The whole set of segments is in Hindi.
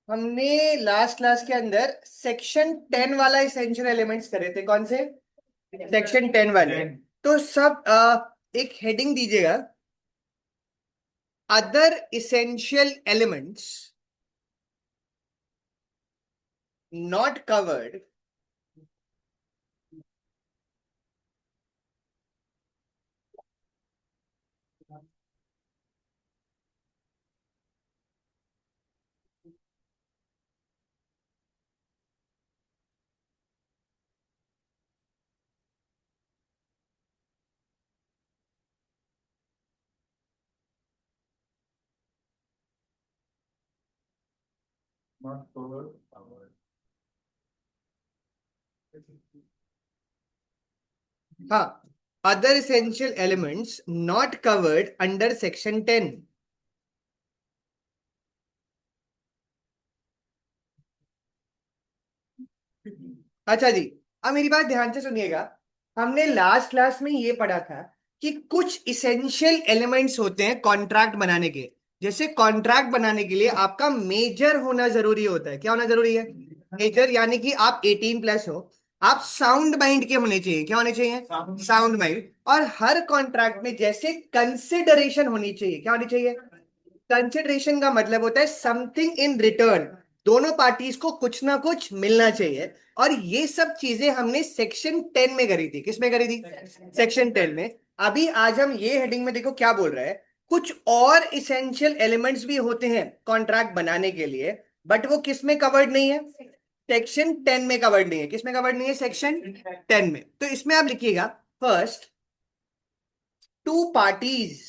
हमने लास्ट क्लास के अंदर सेक्शन 10 वाला इसेंशियल एलिमेंट्स करे थे। कौन से? सेक्शन 10 वाले। तो सब एक हेडिंग दीजिएगा, other essential elements not covered हाँ, other essential elements not covered under section 10। अच्छा जी, अब मेरी बात ध्यान से सुनिएगा। हमने लास्ट क्लास में ये पढ़ा था कि कुछ इसेंशियल एलिमेंट्स होते हैं कॉन्ट्रैक्ट बनाने के। जैसे कॉन्ट्रैक्ट बनाने के लिए आपका मेजर होना जरूरी होता है। क्या होना जरूरी है? मेजर, यानी कि आप 18+ हो, आप साउंड माइंड के होने चाहिए। क्या होने चाहिए? Sound mind. और हर कॉन्ट्रैक्ट में जैसे कंसिडरेशन होनी चाहिए। क्या होनी चाहिए? कंसिडरेशन का मतलब होता है समथिंग इन रिटर्न। दोनों पार्टीज को कुछ ना कुछ मिलना चाहिए। और ये सब चीजें हमने सेक्शन 10 में करी थी। किस में करी थी? सेक्शन 10 में। अभी आज हम ये हेडिंग में देखो क्या बोल रहा है। कुछ और इसेंशियल एलिमेंट्स भी होते हैं कॉन्ट्रैक्ट बनाने के लिए, बट वो किस में कवर्ड नहीं है? सेक्शन 10 में कवर्ड नहीं है। किस में कवर्ड नहीं है? सेक्शन 10 में। तो इसमें आप लिखिएगा, फर्स्ट, टू पार्टीज।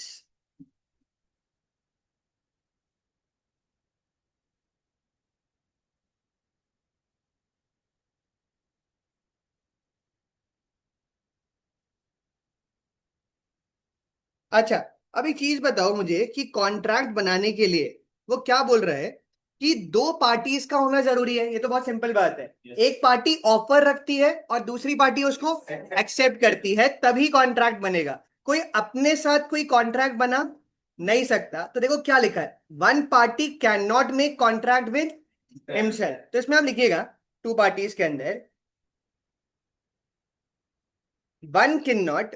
अच्छा, अब एक चीज बताओ मुझे कि कॉन्ट्रैक्ट बनाने के लिए वो क्या बोल रहा है कि दो पार्टीज का होना जरूरी है। ये तो बहुत सिंपल बात है। एक पार्टी ऑफर रखती है और दूसरी पार्टी उसको एक्सेप्ट करती है, तभी कॉन्ट्रैक्ट बनेगा। कोई अपने साथ कोई कॉन्ट्रैक्ट बना नहीं सकता। तो देखो क्या लिखा है, one party can not make contract with himself. तो इसमें आप लिखिएगा, टू पार्टीज के अंदर one can not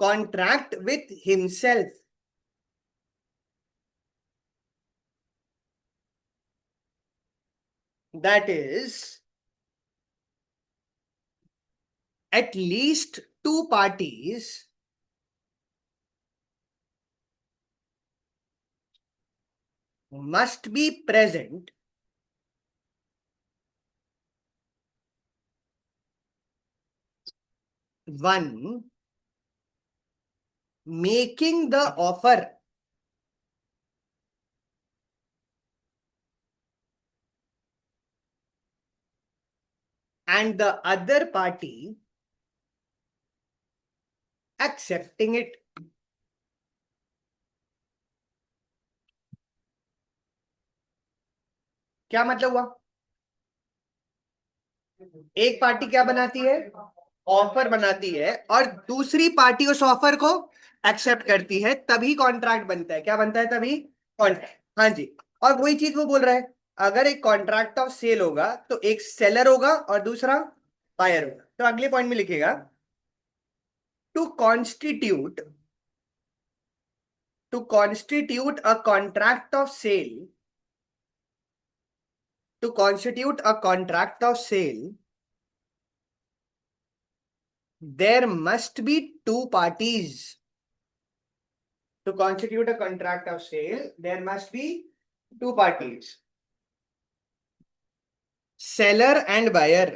contract with himself. That is, at least two parties must be present, one making the offer and the other party accepting it. क्या मतलब हुआ? एक पार्टी क्या बनाती है? ऑफर बनाती है, और दूसरी पार्टी उस ऑफर को एक्सेप्ट करती है, तभी कॉन्ट्रैक्ट बनता है। क्या बनता है? तभी कॉन्ट्रैक्ट। हाँ जी। और वही चीज वो बोल रहा है, अगर एक कॉन्ट्रैक्ट ऑफ सेल होगा तो एक सेलर होगा और दूसरा बायर होगा। तो अगले पॉइंट में लिखेगा, to constitute to constitute a contract of sale, to constitute a contract of sale, there must be two parties. To constitute a contract of sale, there must be two parties, seller and buyer.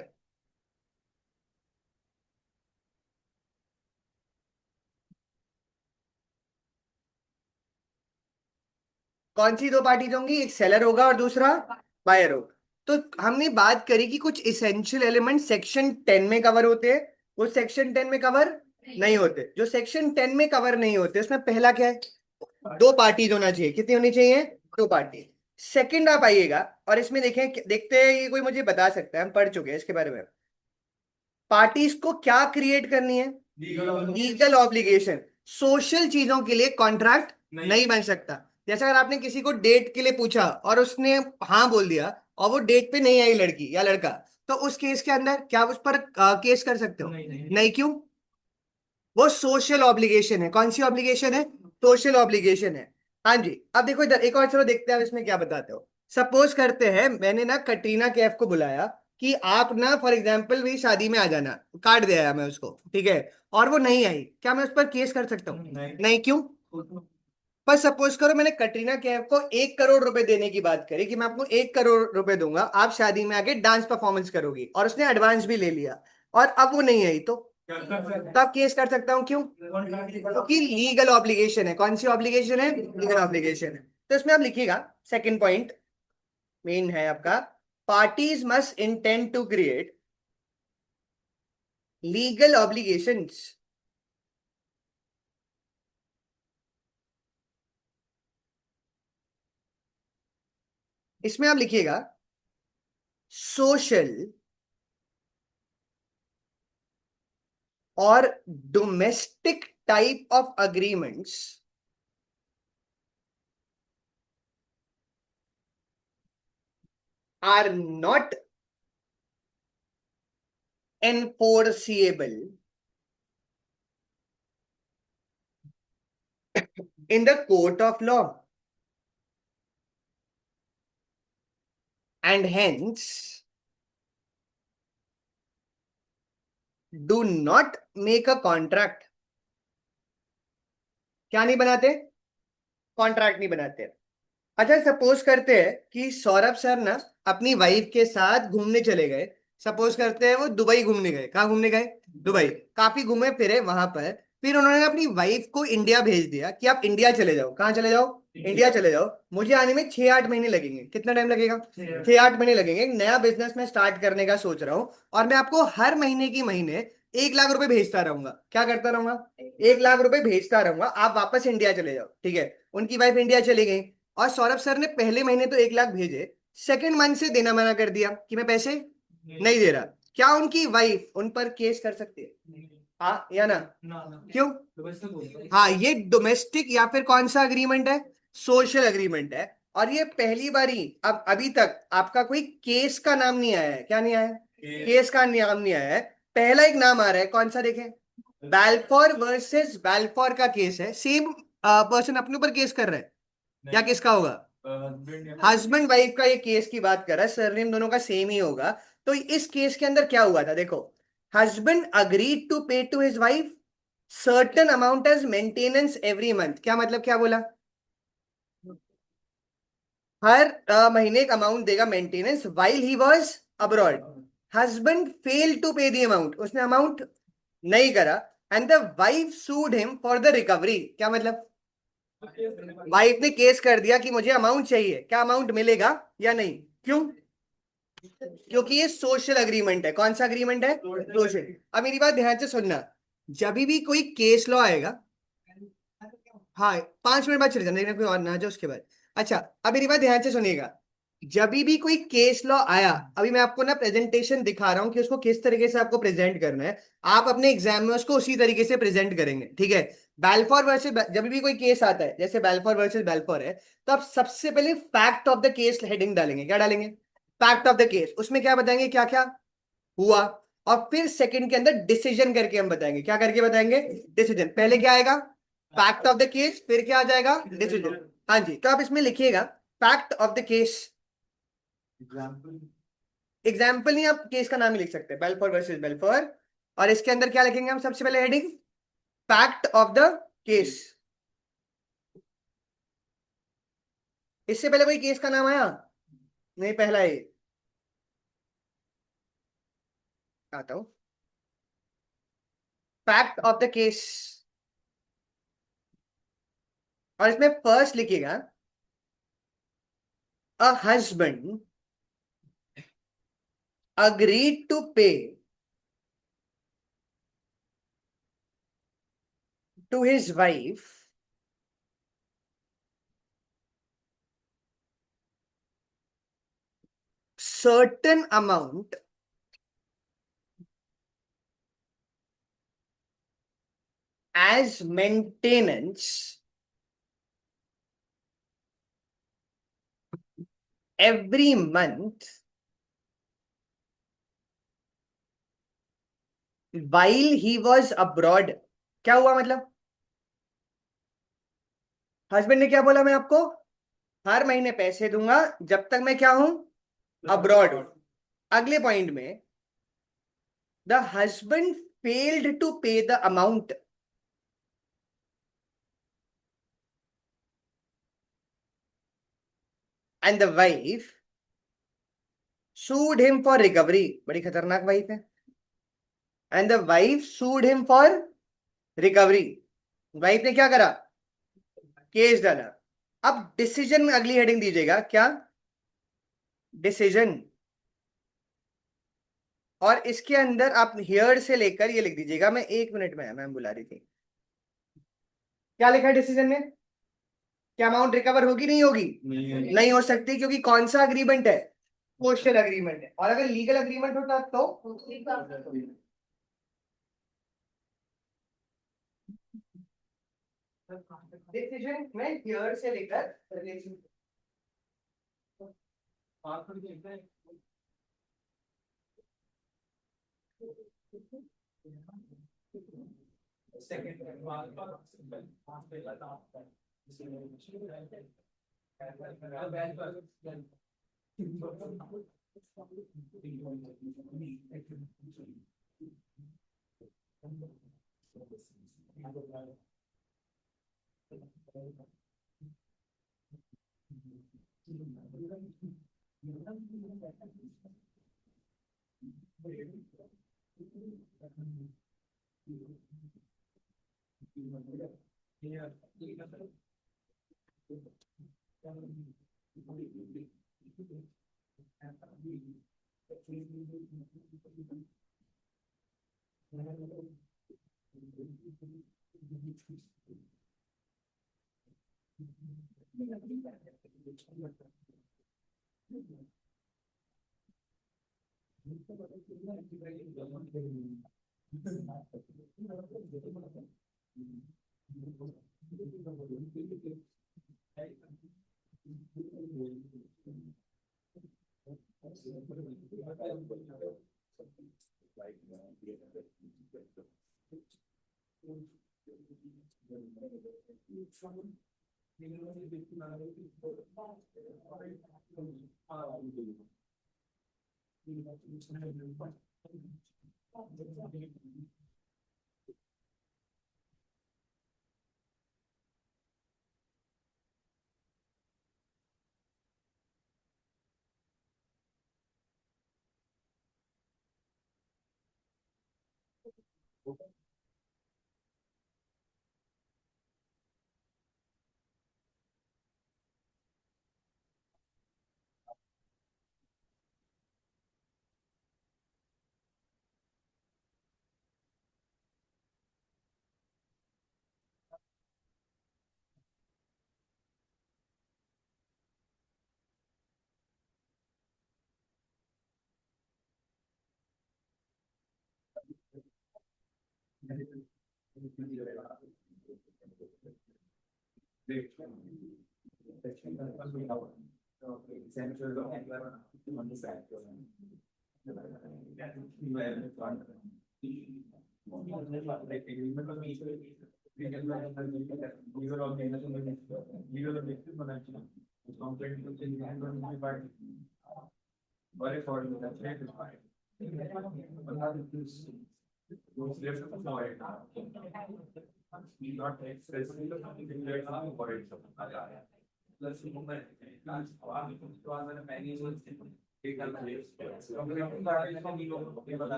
कौन सी दो पार्टीज होंगी? एक सेलर होगा और दूसरा बायर होगा। तो हमने बात करी कि कुछ इसेंशियल एलिमेंट सेक्शन 10 में कवर होते हैं, वो सेक्शन 10 में कवर नहीं होते। जो सेक्शन 10 में कवर नहीं होते उसमें पहला क्या है? दो पार्टीज होना चाहिए। कितनी होनी चाहिए? दो पार्टी। सेकंड आप आइएगा और इसमें देखें, देखते हैं ये कोई मुझे बता सकता है, हम पढ़ चुके हैं इसके बारे में। पार्टीज को क्या क्रिएट करनी है? Legal obligation. सोशल चीजों के लिए कॉन्ट्रैक्ट नहीं बन सकता। जैसे अगर आपने किसी को डेट के लिए पूछा और उसने हाँ बोल दिया और वो डेट पे नहीं आई लड़की या लड़का, तो उस केस के अंदर क्या आप उस पर केस कर सकते हो? नहीं, क्यों? वो सोशल ऑब्लिगेशन है। कौन सी ऑब्लिगेशन है? सोशल ऑब्लिगेशन है। हाँ जी। अब देखो इधर एक और, चलो देखते हैं अब इसमें क्या बताते हो। सपोज करते हैं मैंने ना कटरीना कैफ को बुलाया कि आप ना फॉर एग्जाम्पल भी शादी में आ जाना, कार्ड दे आया मैं उसको, ठीक है, और वो नहीं आई, क्या मैं उस पर केस कर सकता हूँ? नहीं, क्यों? पर सपोज करो मैंने कटरीना कैफ को 1 करोड़ रुपए देने की बात करी कि मैं आपको 1 करोड़ रुपए दूंगा, आप शादी में आके डांस परफॉर्मेंस करोगी, और उसने एडवांस भी ले लिया, और अब वो नहीं आई, तो तब केस कर सकता हूँ। क्यों? क्योंकि लीगल ऑब्लिगेशन है। कौन सी ऑब्लिगेशन है? लीगल ऑब्लिगेशन है। तो इसमें आप लिखिएगा, सेकंड पॉइंट मेन है आपका, parties must intend to create legal obligations. इसमें आप लिखिएगा सोशल और domestic type of agreements are not enforceable in the court of law, and hence do not make a contract। क्या नहीं बनाते? कॉन्ट्रैक्ट नहीं बनाते। अच्छा, सपोज करते हैं कि सौरभ सर ना अपनी वाइफ के साथ घूमने चले गए। सपोज करते हैं वो दुबई घूमने गए। कहाँ घूमने गए? दुबई। काफी घूमे फिरे वहां पर, फिर उन्होंने अपनी वाइफ को इंडिया भेज दिया कि आप इंडिया चले जाओ। कहाँ चले जाओ? इंडिया चले जाओ। मुझे आने में 6-8 महीने लगेंगे। कितना टाइम लगेगा? 6-8 महीने लगेंगे। एक नया बिजनेस मैं स्टार्ट करने का सोच रहा हूँ, और मैं आपको हर महीने की महीने 1 लाख रुपए भेजता रहूंगा। क्या करता रहूंगा? 1 लाख रुपए भेजता रहूंगा। आप वापस इंडिया चले जाओ, ठीक है। उनकी वाइफ इंडिया चली गई, और सौरभ सर ने पहले महीने तो 1 लाख भेजे, सेकंड मंथ से देना मना कर दिया कि मैं पैसे नहीं दे रहा। क्या उनकी वाइफ उन पर केस कर सकती है? हाँ या ना? क्यों? हाँ, ये डोमेस्टिक या फिर कौन सा अग्रीमेंट है? सोशल अग्रीमेंट है। और ये पहली बारी, अब अभी तक आपका कोई केस का नाम नहीं आया है। क्या नहीं आया है? केस का नाम नहीं आया है। पहला एक नाम आ रहा है, कौन सा देखें? बैल्फोर वर्सेस बैल्फोर का केस है। सेम पर्सन अपने ऊपर केस कर रहा है। क्या किसका होगा? हस्बैंड वाइफ का ये केस की बात कर रहा है, सरनेम दोनों का सेम ही होगा। तो इस केस के अंदर क्या हुआ था देखो, husband agreed to pay to his wife certain amount as maintenance every month. क्या मतलब, क्या बोला? हर महीने एक अमाउंट देगा maintenance while he was abroad. Husband fail to pay the amount, उसने अमाउंट नहीं करा, and the wife sued him for the recovery. क्या मतलब? वाइफ ने केस कर दिया कि मुझे अमाउंट चाहिए, क्या अमाउंट मिलेगा या नहीं? क्यों? क्योंकि ये सोशल अग्रीमेंट है। कौन सा अग्रीमेंट है? सोशल। अब मेरी बात ध्यान से सुनना, जब भी कोई केस लॉ आएगा, हाँ 5 मिनट बाद चले जाना, देखना कोई और ना आ जाए उसके बाद। अच्छा, अब मेरी बात ध्यान से सुनिएगा, जब भी कोई केस लॉ आया, अभी मैं आपको ना प्रेजेंटेशन दिखा रहा हूं कि उसको किस तरीके से आपको प्रेजेंट करना है। आप अपने एग्जाम में उसको उसी तरीके से प्रेजेंट करेंगे, ठीक है। बैल्फोर वर्सेस, जब भी कोई केस आता है जैसे बैल्फोर वर्सेस बैल्फोर है, तो आप सबसे पहले fact of the case heading डालेंगे। क्या डालेंगे? Fact of the case. उसमें क्या बताएंगे, क्या क्या हुआ, और फिर सेकंड के अंदर डिसीजन करके हम बताएंगे। क्या करके बताएंगे? डिसीजन। पहले क्या आएगा? फैक्ट ऑफ द केस, फिर क्या आ जाएगा? डिसीजन। हाँ जी, तो आप इसमें लिखिएगा fact of the case. Example नहीं, आप केस का नाम ही लिख सकते हैं, बेल्फोर वर्सेस बेल्फोर। और इसके अंदर क्या लिखेंगे हम? सबसे पहले heading fact of the case. इससे पहले कोई केस का नाम आया? नहीं, पहला ही आता हूं, फैक्ट ऑफ द केस। और इसमें फर्स्ट लिखिएगा a husband agreed to pay to his wife certain amount as maintenance every month while he was abroad. क्या हुआ मतलब? हस्बैंड ने क्या बोला मैं आपको? हर महीने पैसे दूंगा जब तक मैं क्या हूं? अब्रॉड हूं। अगले पॉइंट में the husband failed to pay the amount and the wife sued him for recovery. बड़ी खतरनाक वाइफ है। And the wife sued him for recovery. Wife ने क्या करा? केस डाला। अब डिसीजन में अगली हेडिंग दीजिएगा क्या? डिसीजन। और इसके अंदर आप हियर से लेकर ये लिख दीजिएगा। मैं 1 मिनट में, मैम बुला रही थी। क्या लिखा है डिसीजन में? क्या अमाउंट रिकवर होगी नहीं होगी? नहीं हो सकती, क्योंकि कौन सा अग्रीमेंट है? पोस्टल अग्रीमेंट है। और अगर लीगल अग्रीमेंट होता तो डिसीजन में हियर से लेकर रिलेशन।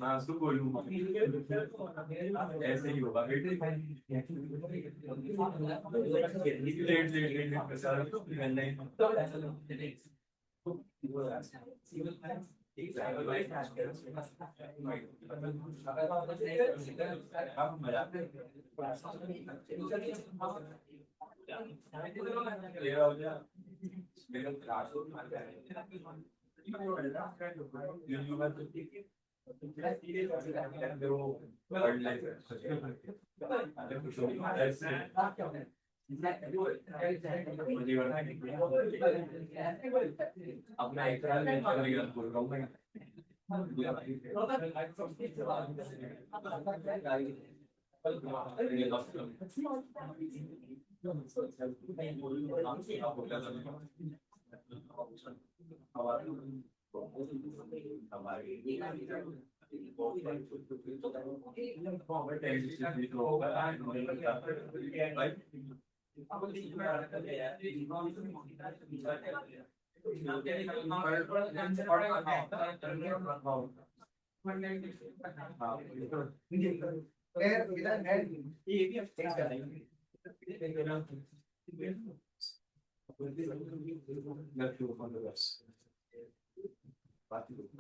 हाँ उसको बोलूंगा ऐसे ही होगा लेट लेट लेट अपना एक बोल रहा हूँ मैं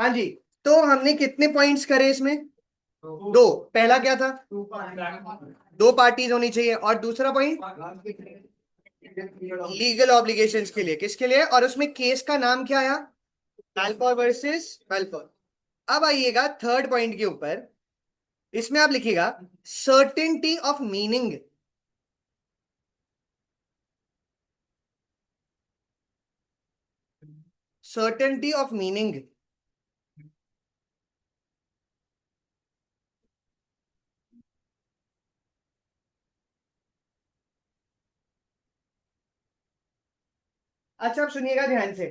हाँ जी। तो हमने कितने पॉइंट्स करे इसमें? दो। पहला क्या था? दो पार्टीज होनी चाहिए, और दूसरा पॉइंट लीगल ऑब्लिगेशंस के लिए। किसके लिए? और उसमें केस का नाम क्या आया? Balfour versus Balfour. अब आइएगा थर्ड पॉइंट के ऊपर। इसमें आप लिखिएगा certainty of meaning. Certainty of meaning. अच्छा, आप सुनिएगा ध्यान से।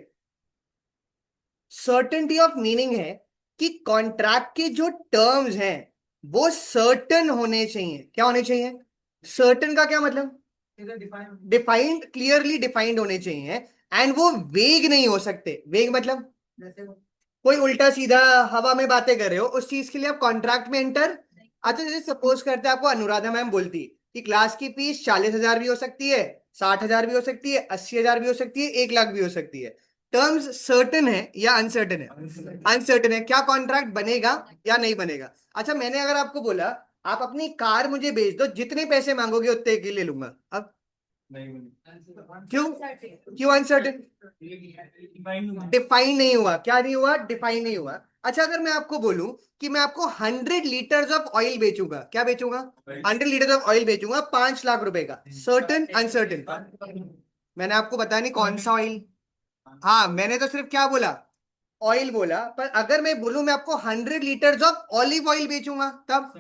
सर्टेनिटी ऑफ मीनिंग है कि कॉन्ट्रैक्ट के जो टर्म्स हैं वो सर्टन होने चाहिए। क्या होने चाहिए? सर्टन का क्या मतलब? डिफाइंड, क्लियरली डिफाइंड होने चाहिए। एंड वो वेग नहीं हो सकते। वेग मतलब कोई उल्टा सीधा हवा में बातें कर रहे हो, उस चीज के लिए आप कॉन्ट्रैक्ट में एंटर। अच्छा, जैसे सपोज करते हैं आपको अनुराधा मैम बोलती कि क्लास की फीस 40,000 भी हो सकती है, 60,000 भी हो सकती है, 80,000 भी हो सकती है, 1 लाख भी हो सकती है। टर्म्स सर्टेन है या अनसर्टेन है? अनसर्टेन है। क्या कॉन्ट्रैक्ट बनेगा या नहीं बनेगा? अच्छा, मैंने अगर आपको बोला आप अपनी कार मुझे बेच दो, जितने पैसे मांगोगे उतने के ले लूंगा। अब क्यों? क्यों अनसर्टेन? डिफाइन नहीं हुआ। क्या नहीं हुआ? डिफाइन नहीं हुआ। अच्छा, अगर मैं आपको बोलूं कि मैं आपको 100 लीटर्स ऑफ ऑयल बेचूंगा। क्या बेचूंगा? 100 लीटर्स ऑफ ऑयल बेचूंगा 5 लाख रुपए का। Certain uncertain? मैंने आपको बताया नहीं कौन सा ऑयल। हाँ, मैंने तो सिर्फ क्या बोला? ऑयल बोला। पर अगर मैं बोलूं मैं आपको 100 लीटर्स ऑफ ऑलिव ऑयल बेचूंगा, तब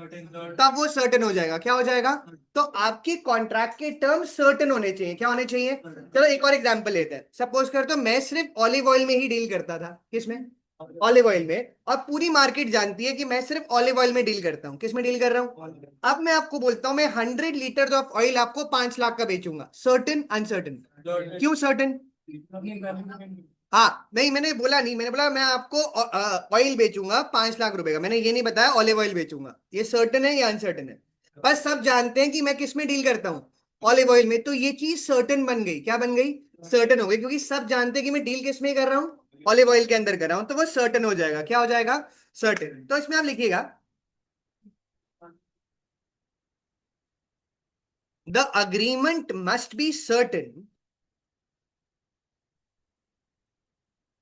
तब वो सर्टेन हो जाएगा। क्या हो जाएगा? तो आपके कॉन्ट्रैक्ट के टर्म सर्टेन होने चाहिए। क्या होने चाहिए? चलो एक और एग्जांपल लेते हैं। सपोज करते हो मैं सिर्फ ऑलिव ऑयल में ही डील करता था। किसमें? ऑलिव ऑयल में। और पूरी मार्केट जानती है कि मैं सिर्फ ऑलिव ऑयल में डील करता हूँ। किस में डील कर रहा हूँ? अब मैं आपको बोलता हूँ मैं 100 लीटर ऑफ ऑयल आपको 5 लाख का बेचूंगा। Certain uncertain? क्यों सर्टेन? हाँ नहीं, मैंने बोला नहीं। मैंने बोला मैं आपको ऑयल बेचूंगा 5 लाख रुपए का। मैंने ये नहीं बताया ऑलिव ऑयल बेचूंगा। ये सर्टेन है या अनसर्टेन है? बस सब जानते हैं कि मैं किस में डील करता हूँ, ऑलिव ऑयल में। तो ये चीज सर्टेन बन गई। क्या बन गई? सर्टेन हो गई, क्योंकि सब जानते हैं कि मैं डील किस में कर रहा हूँ, ऑलिव ऑयल के अंदर कर रहा हूँ। तो वो सर्टेन हो जाएगा। क्या हो जाएगा? सर्टेन। तो इसमें आप लिखिएगा the agreement must be certain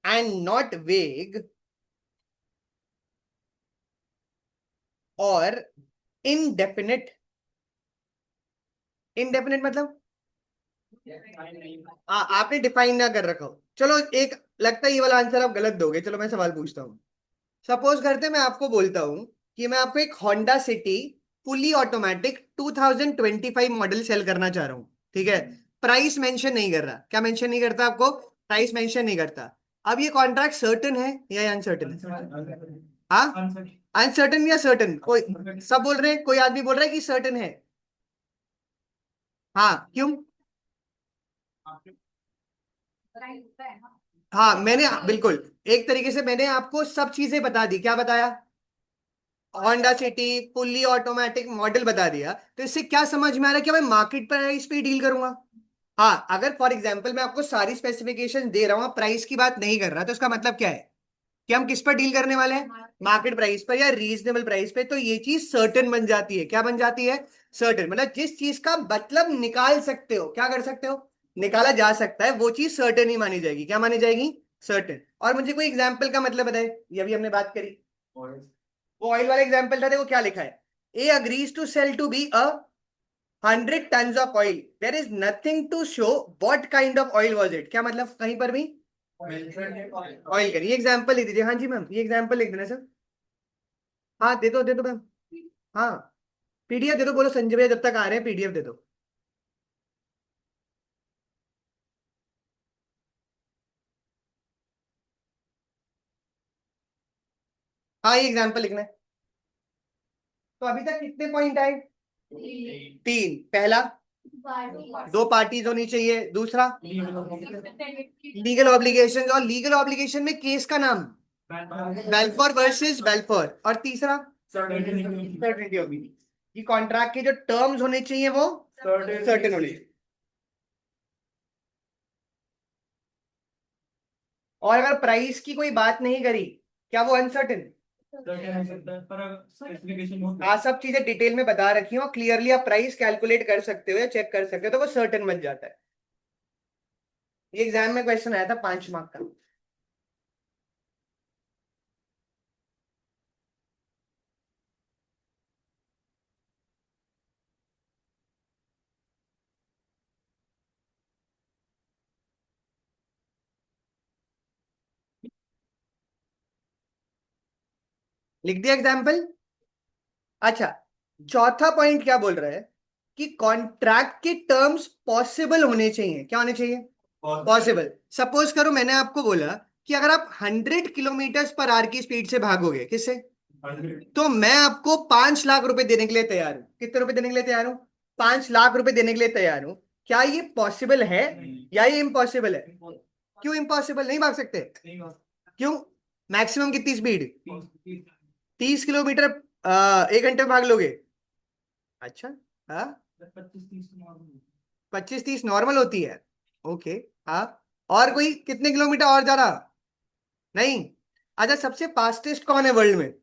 and not वेग और इनडेफिनेट। इनडेफिनेट मतलब आपने डिफाइन ना कर रखा हो। चलो एक, लगता है ये वाला आंसर आप गलत दोगे। चलो मैं सवाल पूछता हूँ। सपोज करते हैं मैं आपको बोलता हूँ कि मैं आपको एक Honda City fully automatic 2025 model sell करना चाह रहा हूँ। ठीक है? प्राइस मेंशन नहीं कर रहा। क्या मेंशन नहीं करता? आपको प्राइस मेंशन नहीं करता। अब ये कॉन्ट्रैक्ट सर्टेन है या अनसर्टेन है? हाँ, अनसर्टेन या सर्टेन? कोई, सब बोल रहे हैं, कोई आदमी बोल रहा है कि सर्टेन है। हाँ, क्यों? हाँ मैंने बिल्कुल एक तरीके से मैंने आपको सब चीजें बता दी। क्या बताया? Honda city fully automatic model बता दिया। तो इससे क्या समझ में आ रहा है कि मैं मार्केट प्राइस पे डील करूंगा। हाँ अगर फॉर एग्जांपल मैं आपको सारी स्पेसिफिकेशन दे रहा हूँ, प्राइस की बात नहीं कर रहा, तो इसका मतलब क्या है कि हम किस पर डील करने वाले हैं? मार्केट प्राइस पर या रीजनेबल प्राइस पे। तो ये चीज सर्टेन बन जाती है। क्या बन जाती है? सर्टेन। मतलब जिस चीज का मतलब निकाल सकते हो, क्या कर सकते हो, निकाला जा सकता है, वो चीज सर्टेन ही मानी जाएगी। क्या मानी जाएगी? सर्टेन। और मुझे कोई एग्जाम्पल का मतलब बताए, ये भी हमने बात करी। वो ऑयल वाला एग्जाम्पल था, देखो क्या लिखा है। A agrees to sell to B a 100 tons of oil, there is nothing to show what kind of oil was it. क्या मतलब कहीं पर भी ऑयल करिए, एग्जाम्पल लिख दीजिए। हाँ जी मैम, ये एग्जाम्पल लिख देना सर। हाँ दे दो मैम। हाँ पीडीएफ दे दो, बोलो संजय भैया जब तक आ रहे हैं पीडीएफ दे दो। हाँ ये एग्जाम्पल लिखना है। तो अभी तक कितने पॉइंट आए? तीन। पहला, दो पार्टीज होनी चाहिए। दूसरा, लीगल ऑब्लिगेशन। और लीगल ऑब्लिगेशन में केस का नाम बेल्फोर वर्सेस बेल्फोर। और तीसरा, सर्टेनिटी होगी कि कॉन्ट्रैक्ट के जो टर्म्स होने चाहिए वो सर्टेन होने चाहिए। और अगर प्राइस की कोई बात नहीं करी, क्या वो अनसर्टेन? हाँ सब चीजें डिटेल में बता रखी हो, क्लियरली आप प्राइस कैलकुलेट कर सकते हो या चेक कर सकते हो, तो वो सर्टेन बन जाता है। ये एग्जाम में क्वेश्चन आया था 5 मार्क का। लिख दिया एग्जाम्पल। अच्छा, चौथा पॉइंट क्या बोल रहा है कि कॉन्ट्रैक्ट के टर्म्स पॉसिबल होने चाहिए। क्या होने चाहिए? पॉसिबल। सपोज करो मैंने आपको बोला कि अगर आप 100 किलोमीटर पर आवर की स्पीड से भागोगे, किससे, तो मैं आपको 5 लाख रुपए देने के लिए तैयार हूं। कितने रुपए देने के लिए तैयार हूं? 5 लाख रुपए देने के लिए तैयार हूं। क्या ये पॉसिबल है या ये इम्पॉसिबल है? क्यों इम्पॉसिबल? नहीं भाग सकते? क्यों? मैक्सिमम कितनी स्पीड? 30 किलोमीटर 1 घंटे में भाग लोगे? अच्छा। हाँ 25-30 नॉर्मल होती है। ओके। हाँ। और कोई कितने किलोमीटर और जा रहा? नहीं। अच्छा, सबसे फास्टेस्ट कौन है वर्ल्ड में?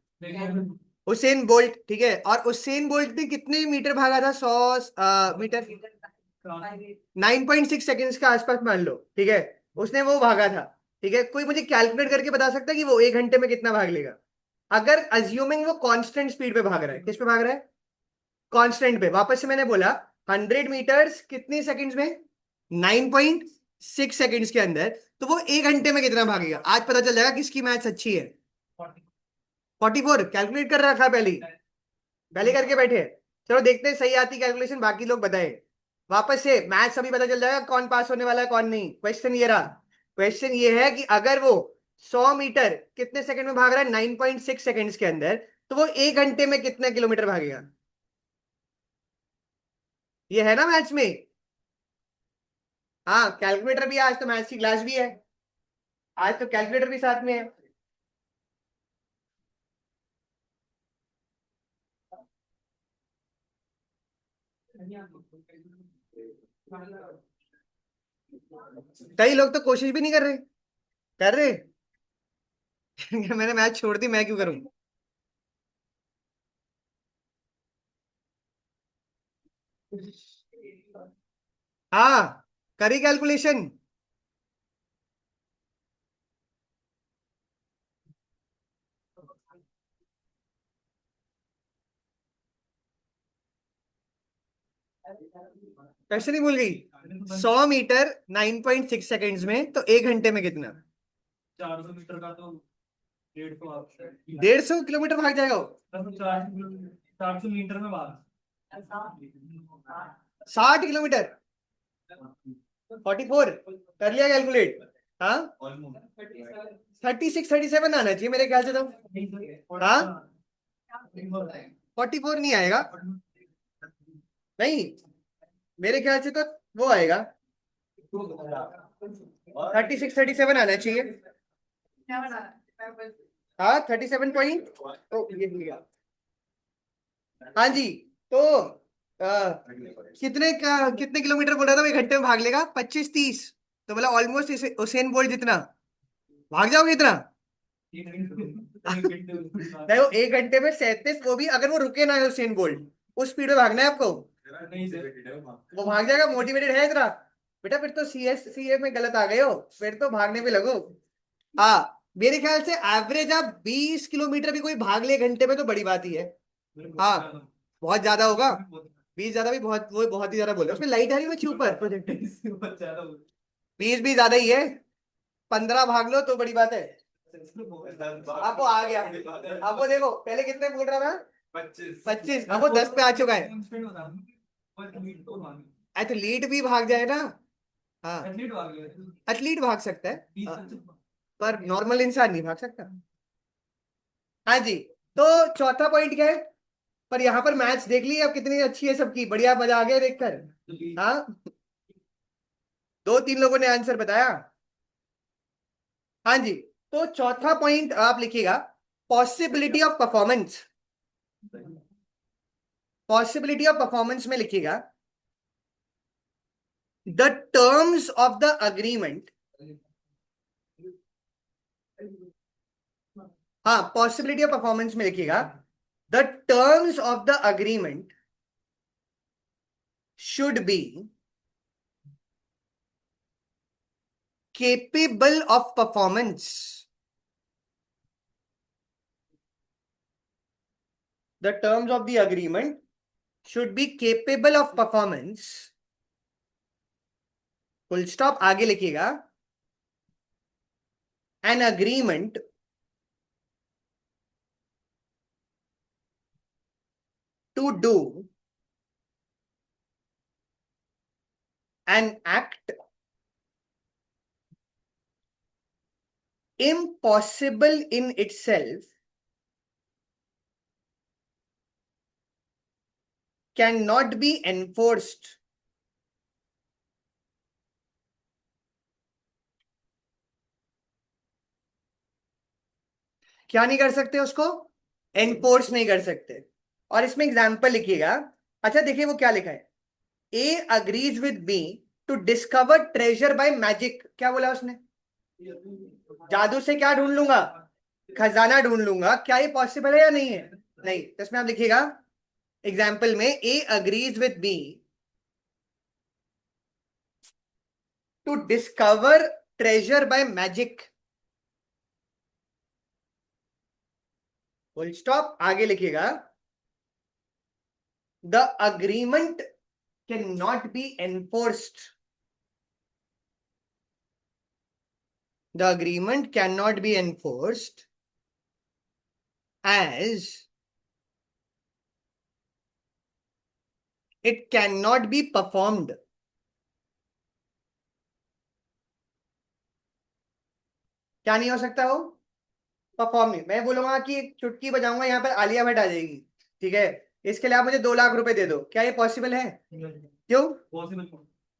Usain bolt. ठीक है, और उसेन बोल्ट ने कितने मीटर भागा था? 100 मीटर। 9.6 सेकेंड्स के आसपास मान लो। ठीक है, उसने वो भागा था। ठीक है, कोई मुझे कैलकुलेट करके बता सकता है कि वो 1 घंटे में कितना भाग लेगा? अगर अज्यूमिंग वो कांस्टेंट स्पीड पे भाग रहा है। किस पे भाग रहा है? कांस्टेंट पे। वापस से मैंने बोला 100 मीटर्स कितनी सेकंड्स में? 9.6 सेकंड्स के अंदर। तो वो 1 घंटे में कितना भागेगा? आज पता चल जाएगा किसकी मैथ्स अच्छी है। 44 कैलकुलेट कर रखा है पहले ही? पहले करके बैठे हैं? चलो देखते हैं सही आती कैलकुलेशन, बाकी लोग बताए। वापस से मैथ्स अभी पता चल जाएगा कौन पास होने वाला है कौन नहीं। क्वेश्चन ये रहा। क्वेश्चन ये है कि अगर वो 100 मीटर कितने सेकंड में भाग रहा है? 9.6 सेकंड्स के अंदर। तो वो 1 घंटे में कितने किलोमीटर भागेगा? ये है ना मैथ्स में? हाँ कैलकुलेटर भी है, आज तो मैथ्स की क्लास भी है। आज तो कैलकुलेटर भी साथ में है। कई लोग तो कोशिश भी नहीं कर रहे। कर रहे? मैंने मैथ छोड़ दी, मैं क्यों करूं? हाँ करी कैलकुलेशन। क्वेश्चन ही भूल गई। 100 मीटर 9.6 सेकेंड्स में, तो 1 घंटे में कितना? 400 मीटर का तो 150 150 किलोमीटर भाग जाएगा वो। 400 मीटर में बात। 60 किलोमीटर। 44 कर लिया कैलकुलेट। हाँ 36 37 आना चाहिए मेरे ख्याल से तो। हाँ 44 नहीं आएगा। नहीं, मेरे ख्याल से तो वो आएगा। 36-37 आना चाहिए। हाँ 37 ये लिया। हाँ जी। तो कितने किलोमीटर बोल रहा था, मैं 1 घंटे में भाग लेगा? 25-30। तो बोला ऑलमोस्ट उसेन बोल्ट जितना भाग जाओगे इतना। नहीं, वो 1 घंटे में 37, वो भी अगर वो रुके ना है उसेन बोल्ट, उस स्पीड में भागना है आपको। वो भाग जाएगा, मोटिवेटेड है इतना। बेटा फिर तो सीए में गलत आ गए हो, फिर तो भागने में लगो। हाँ, मेरे ख्याल से एवरेज आप 20 किलोमीटर भी कोई भाग ले घंटे में तो बड़ी बात ही है। हाँ, बहुत ज्यादा होगा। 20 ज्यादा भी बहुत, वो बहुत ही ज्यादा बोले, उसमें लाइट आ रही है ऊपर प्रोजेक्ट। 20 भी ज्यादा ही है। 15 भाग लो तो बड़ी बात है। आपको आ गया। आपको देखो पहले कितने बोल रहा था? 25। अब वो 10 पे आ चुका है। एथलीट भी भाग जाए ना। हाँ, एथलीट भाग सकता है, पर नॉर्मल इंसान नहीं भाग सकता। हाँ जी। तो चौथा पॉइंट क्या है? पर यहाँ पर मैच देख ली अब कितनी अच्छी है सबकी, बढ़िया, मजा आ गया देखकर। हाँ, 2-3 लोगों ने आंसर बताया। हाँ जी। तो चौथा पॉइंट आप लिखिएगा, possibility of performance. Possibility of performance में लिखिएगा, the terms of the agreement. हाँ, पॉसिबिलिटी ऑफ परफॉर्मेंस में लिखिएगा, the terms of the agreement should be capable of performance. The terms of the agreement should be capable of performance. Full stop, आगे लिखिएगा, an agreement to do an act impossible in itself cannot be enforced. क्या नहीं कर सकते उसको? एनफोर्स नहीं कर सकते। और इसमें एग्जाम्पल लिखिएगा। अच्छा देखिए वो क्या लिखा है, A agrees with B to discover treasure by magic. क्या बोला उसने? जादू से क्या ढूंढ लूंगा? खजाना ढूंढ लूंगा। क्या ये पॉसिबल है या नहीं है? नहीं। तो इसमें आप लिखिएगा एग्जाम्पल में, A agrees with B to discover treasure by magic. Full stop, आगे लिखिएगा, the agreement can not be enforced. The agreement can not be enforced as it can not be performed. क्या नहीं हो सकता वो? परफॉर्म नहीं। मैं बोलूंगा कि एक चुटकी बजाऊंगा, यहाँ पर आलिया भट्ट आ जाएगी, ठीक है, इसके लिए आप मुझे 2 लाख रुपए दे दो। क्या ये पॉसिबल है? क्यों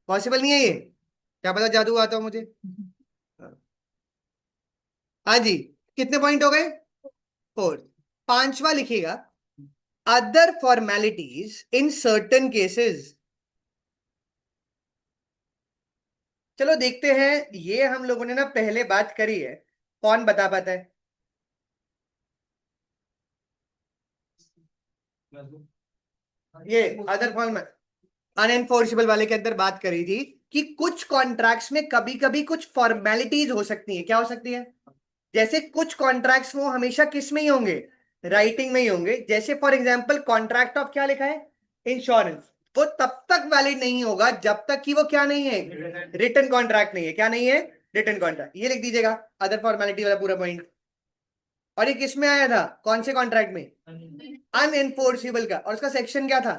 पॉसिबल नहीं है ये? क्या पता जादू आता हो मुझे। हाँ जी। कितने पॉइंट हो गए? 4। पांचवा लिखिएगा, other formalities in certain cases. चलो देखते हैं, ये हम लोगों ने ना पहले बात करी है, कौन बता पाता है? ये अदर फॉर्म, अनएनफोर्सेबल वाले के अंदर बात करी थी कि कुछ कॉन्ट्रैक्ट्स में कभी कभी कुछ फॉर्मेलिटीज हो सकती है। क्या हो सकती है? जैसे कुछ कॉन्ट्रैक्ट्स वो हमेशा किस में ही होंगे? राइटिंग में ही होंगे। जैसे फॉर एग्जांपल कॉन्ट्रैक्ट ऑफ क्या लिखा है? इंश्योरेंस। वो तब तक वैलिड नहीं होगा जब तक कि वो क्या नहीं है? रिटन कॉन्ट्रैक्ट नहीं है। क्या नहीं है? Written contract. ये लिख दीजिएगा, अदर फॉर्मेलिटी वाला पूरा पॉइंट। और ये किस में आया था, कौन से कॉन्ट्रैक्ट में? अनएनफोर्सेबल का। और उसका सेक्शन क्या था?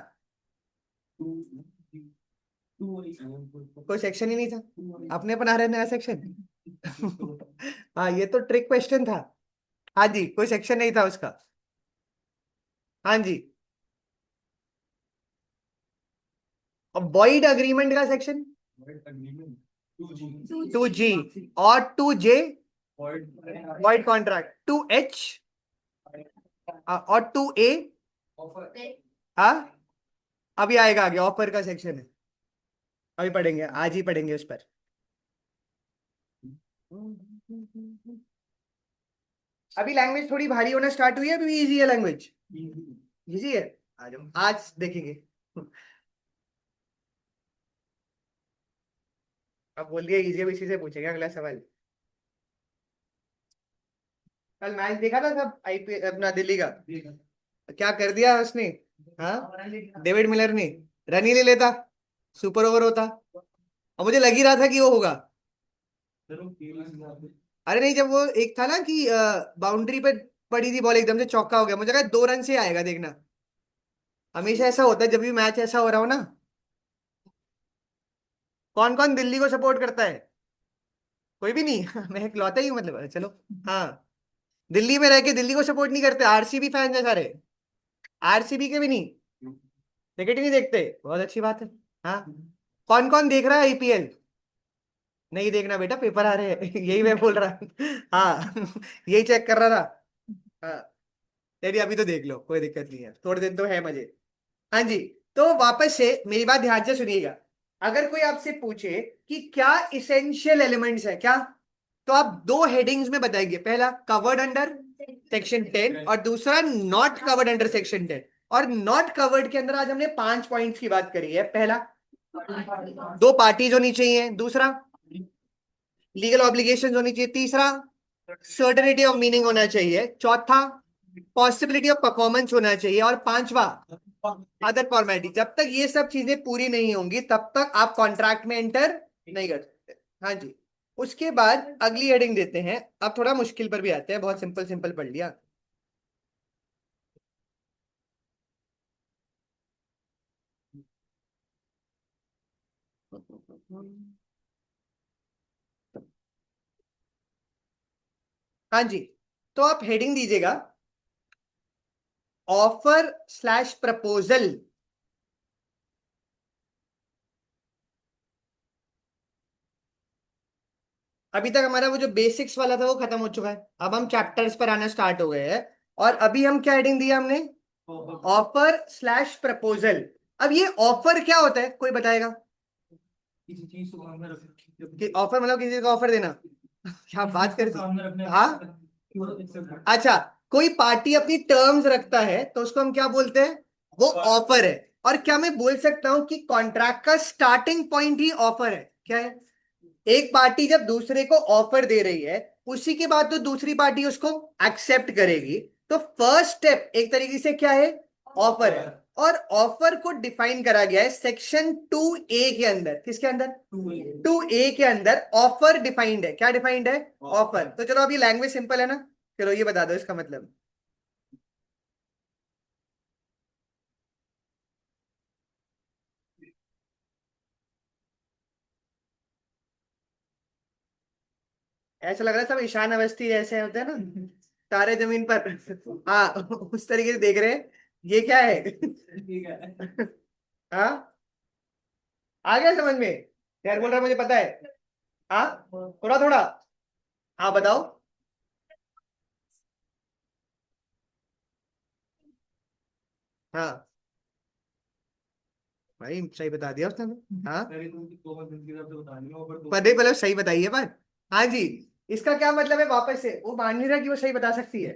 कोई सेक्शन ही नहीं था, आपने बना रहे नया सेक्शन। हाँ, ये तो ट्रिक क्वेश्चन था। हाँ जी, कोई सेक्शन नहीं था उसका। हाँ जी। और वॉइड अग्रीमेंट का सेक्शन? टू जी और two J void void contract, two H और टू ए। हाँ, अभी आएगा आगे, ऑफर का सेक्शन है, अभी पढ़ेंगे, आज ही पढ़ेंगे उस पर। अभी लैंग्वेज थोड़ी भारी होना स्टार्ट हुई है, अभी इजी है लैंग्वेज, इजी है। आ जाओ, आज देखेंगे। अब बोल दिया इजी, अब इसी से पूछेंगे अगला सवाल। कल मैच देखा था सब, आईपीएल अपना दिल्ली का, क्या कर दिया उसने। हाँ, डेविड मिलर ने रन ही ले लेता, सुपर ओवर होता, और मुझे लग ही रहा था कि वो होगा। अरे नहीं, जब वो एक था ना कि बाउंड्री पे पड़ी थी बॉल, एकदम से चौका हो गया, मुझे लगा 2 रन से आएगा, देखना। हमेशा ऐसा होता है जब भी मैच ऐसा हो रहा हो ना। कौन कौन दिल्ली को सपोर्ट करता है? कोई भी नहीं। मैं इकलौता ही हूँ, मतलब, चलो। हाँ, दिल्ली में रह के दिल्ली को सपोर्ट नहीं करते, आरसीबी फैन है सारे, आरसीबी के भी नहीं, क्रिकेट ही नहीं देखते, बहुत अच्छी बात है। हाँ, कौन कौन देख रहा है आईपीएल? नहीं देखना बेटा, पेपर आ रहे हैं। यही मैं बोल रहा। हाँ। यही चेक कर रहा था। हाँ, चलिए अभी तो देख लो, कोई दिक्कत नहीं है, थोड़े दिन तो है मजे। हाँ जी, तो वापस से मेरी बात ध्यान से सुनिएगा। अगर कोई आपसे पूछे कि क्या इसेंशियल एलिमेंट्स है क्या, तो आप 2 हेडिंग्स में बताएंगे, पहला कवर्ड अंडर सेक्शन 10 और दूसरा नॉट कवर्ड अंडर सेक्शन 10। और नॉट कवर्ड के अंदर आज हमने 5 पॉइंट्स की बात करी है। पहला, 2 पार्टीज होनी चाहिए, दूसरा लीगल ऑब्लिगेशंस होनी चाहिए, तीसरा सर्टेनिटी ऑफ मीनिंग होना चाहिए, चौथा पॉसिबिलिटी ऑफ परफॉर्मेंस होना चाहिए, और पांचवा अदर फॉर्मेलिटी। जब तक ये सब चीजें पूरी नहीं होंगी तब तक आप कॉन्ट्रैक्ट में एंटर नहीं कर सकते। हाँ जी, उसके बाद अगली हेडिंग देते हैं। अब थोड़ा मुश्किल पर भी आते हैं, बहुत सिंपल सिंपल पढ़ लिया। हाँ जी, तो आप हेडिंग दीजिएगा, ऑफर स्लैश प्रपोजल। अभी तक हमारा वो जो बेसिक्स वाला था वो खत्म हो चुका है, अब हम चैप्टर्स पर आना स्टार्ट हो गए हैं। और अभी हम क्या हेडिंग दिया हमने, ऑफर स्लैश प्रपोजल। अब ये ऑफर क्या होता है, कोई बताएगा? किसी चीज को सामने कि ऑफर मतलब किसी को ऑफर देना? क्या बात कर दी। सामने रखने हाँ, अच्छा, कोई पार्टी अपनी टर्म्स रखता है तो उसको हम क्या बोलते हैं, वो ऑफर है। और क्या मैं बोल सकता हूं कि कॉन्ट्रैक्ट का स्टार्टिंग पॉइंट ही ऑफर है? क्या है, एक पार्टी जब दूसरे को ऑफर दे रही है, उसी के बाद तो दूसरी पार्टी उसको एक्सेप्ट करेगी। तो फर्स्ट स्टेप एक तरीके से क्या है, ऑफर है। और ऑफर को डिफाइन करा गया है सेक्शन 2A के अंदर। किसके अंदर? 2A के अंदर ऑफर डिफाइंड है। क्या डिफाइंड है? ऑफर। तो चलो, अभी लैंग्वेज सिंपल है ना, चलो ये बता दो इसका मतलब। ऐसा लग रहा है सब ईशान अवस्थी जैसे होते हैं ना, तारे जमीन पर। हाँ, उस तरीके से देख रहे हैं, ये क्या है। ठीक है। हाँ, आ गया समझ में? यार बोल रहा मुझे पता है। हाँ, थोड़ा थोड़ा। हाँ बताओ। हाँ भाई, सही बता दिया उसने तो। हाँ, पहले तुम 2 दिन की तरफ से बता रही हो और पर नहीं, पहले सही बताइए पर। हाँ जी, इसका क्या मतलब है, वापस से वो मान नहीं रहा कि वो सही बता सकती है।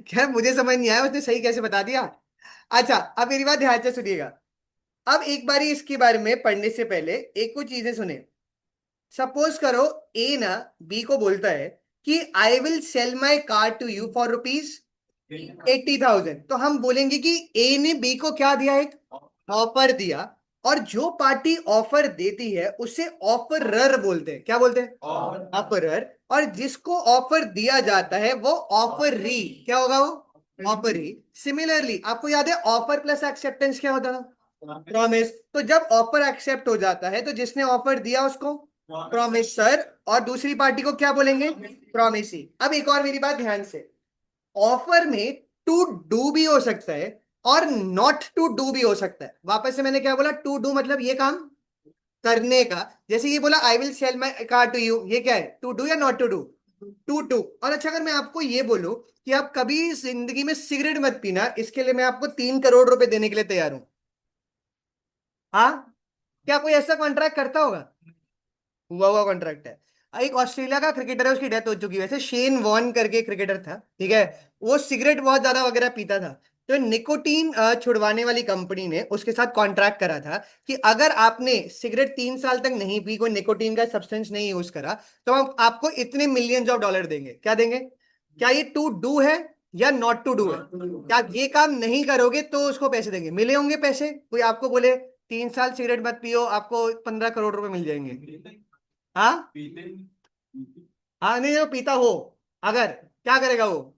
क्या, मुझे समझ नहीं आया उसने सही कैसे बता दिया। अच्छा, अब मेरी बात ध्यान से सुनिएगा। अब एक बारी इसके बारे में पढ़ने से पहले एक कुछ चीजें सुने। सपोज करो, ए ना बी को बोलता है कि I will sell my car to you for rupees 80,000। तो हम बोलेंगे कि ए ने बी को क्या दिया, एक ऑफर दिया। और जो पार्टी ऑफर देती है उसे ऑफरर बोलते हैं। क्या बोलते हैं? ऑफरर। और जिसको ऑफर दिया जाता है वो ऑफरी। क्या होगा वो? ऑफरी। सिमिलरली आपको याद है ऑफर प्लस एक्सेप्टेंस क्या होता था? प्रॉमिस। तो जब ऑफर एक्सेप्ट हो जाता है तो जिसने ऑफर दिया उसको प्रॉमिस सर, और दूसरी पार्टी को क्या बोलेंगे? प्रॉमिसी। अब एक और मेरी बात ध्यान से, ऑफर में टू डू भी हो सकता है और नॉट टू डू भी हो सकता है। वापस से मैंने क्या बोला, टू डू मतलब ये काम करने का। जैसे ये बोला I will sell my car to you, ये क्या है, टू डू या not to do? To do. और अच्छा अगर मैं आपको ये बोलूं कि आप कभी जिंदगी में सिगरेट मत पीना, इसके लिए मैं आपको 3 करोड़ रुपए देने के लिए तैयार हूं, हाँ? क्या कोई ऐसा कॉन्ट्रैक्ट करता होगा? हुआ हुआ कॉन्ट्रैक्ट है। एक ऑस्ट्रेलिया का क्रिकेटर है, उसकी डेथ हो चुकी है वैसे, शेन वॉर्न करके क्रिकेटर था, ठीक है? वो सिगरेट बहुत ज्यादा वगैरह पीता था। तो निकोटीन छुड़वाने वाली कंपनी ने उसके साथ कॉन्ट्रैक्ट करा था कि अगर आपने सिगरेट 3 साल तक नहीं पी, कोई निकोटीन का सब्सटेंस नहीं यूज करा, तो हम आपको इतने मिलियंस ऑफ डॉलर देंगे। क्या देंगे? क्या ये टू डू है या नॉट टू डू है? क्या आप ये काम नहीं करोगे तो उसको पैसे देंगे? मिले होंगे पैसे, कोई आपको बोले 3 साल सिगरेट मत पियो, आपको 15 करोड़ रुपए मिल जाएंगे। हाँ? पीते हाँ, नहीं वो पीता हो, अगर, क्या करेगा वो?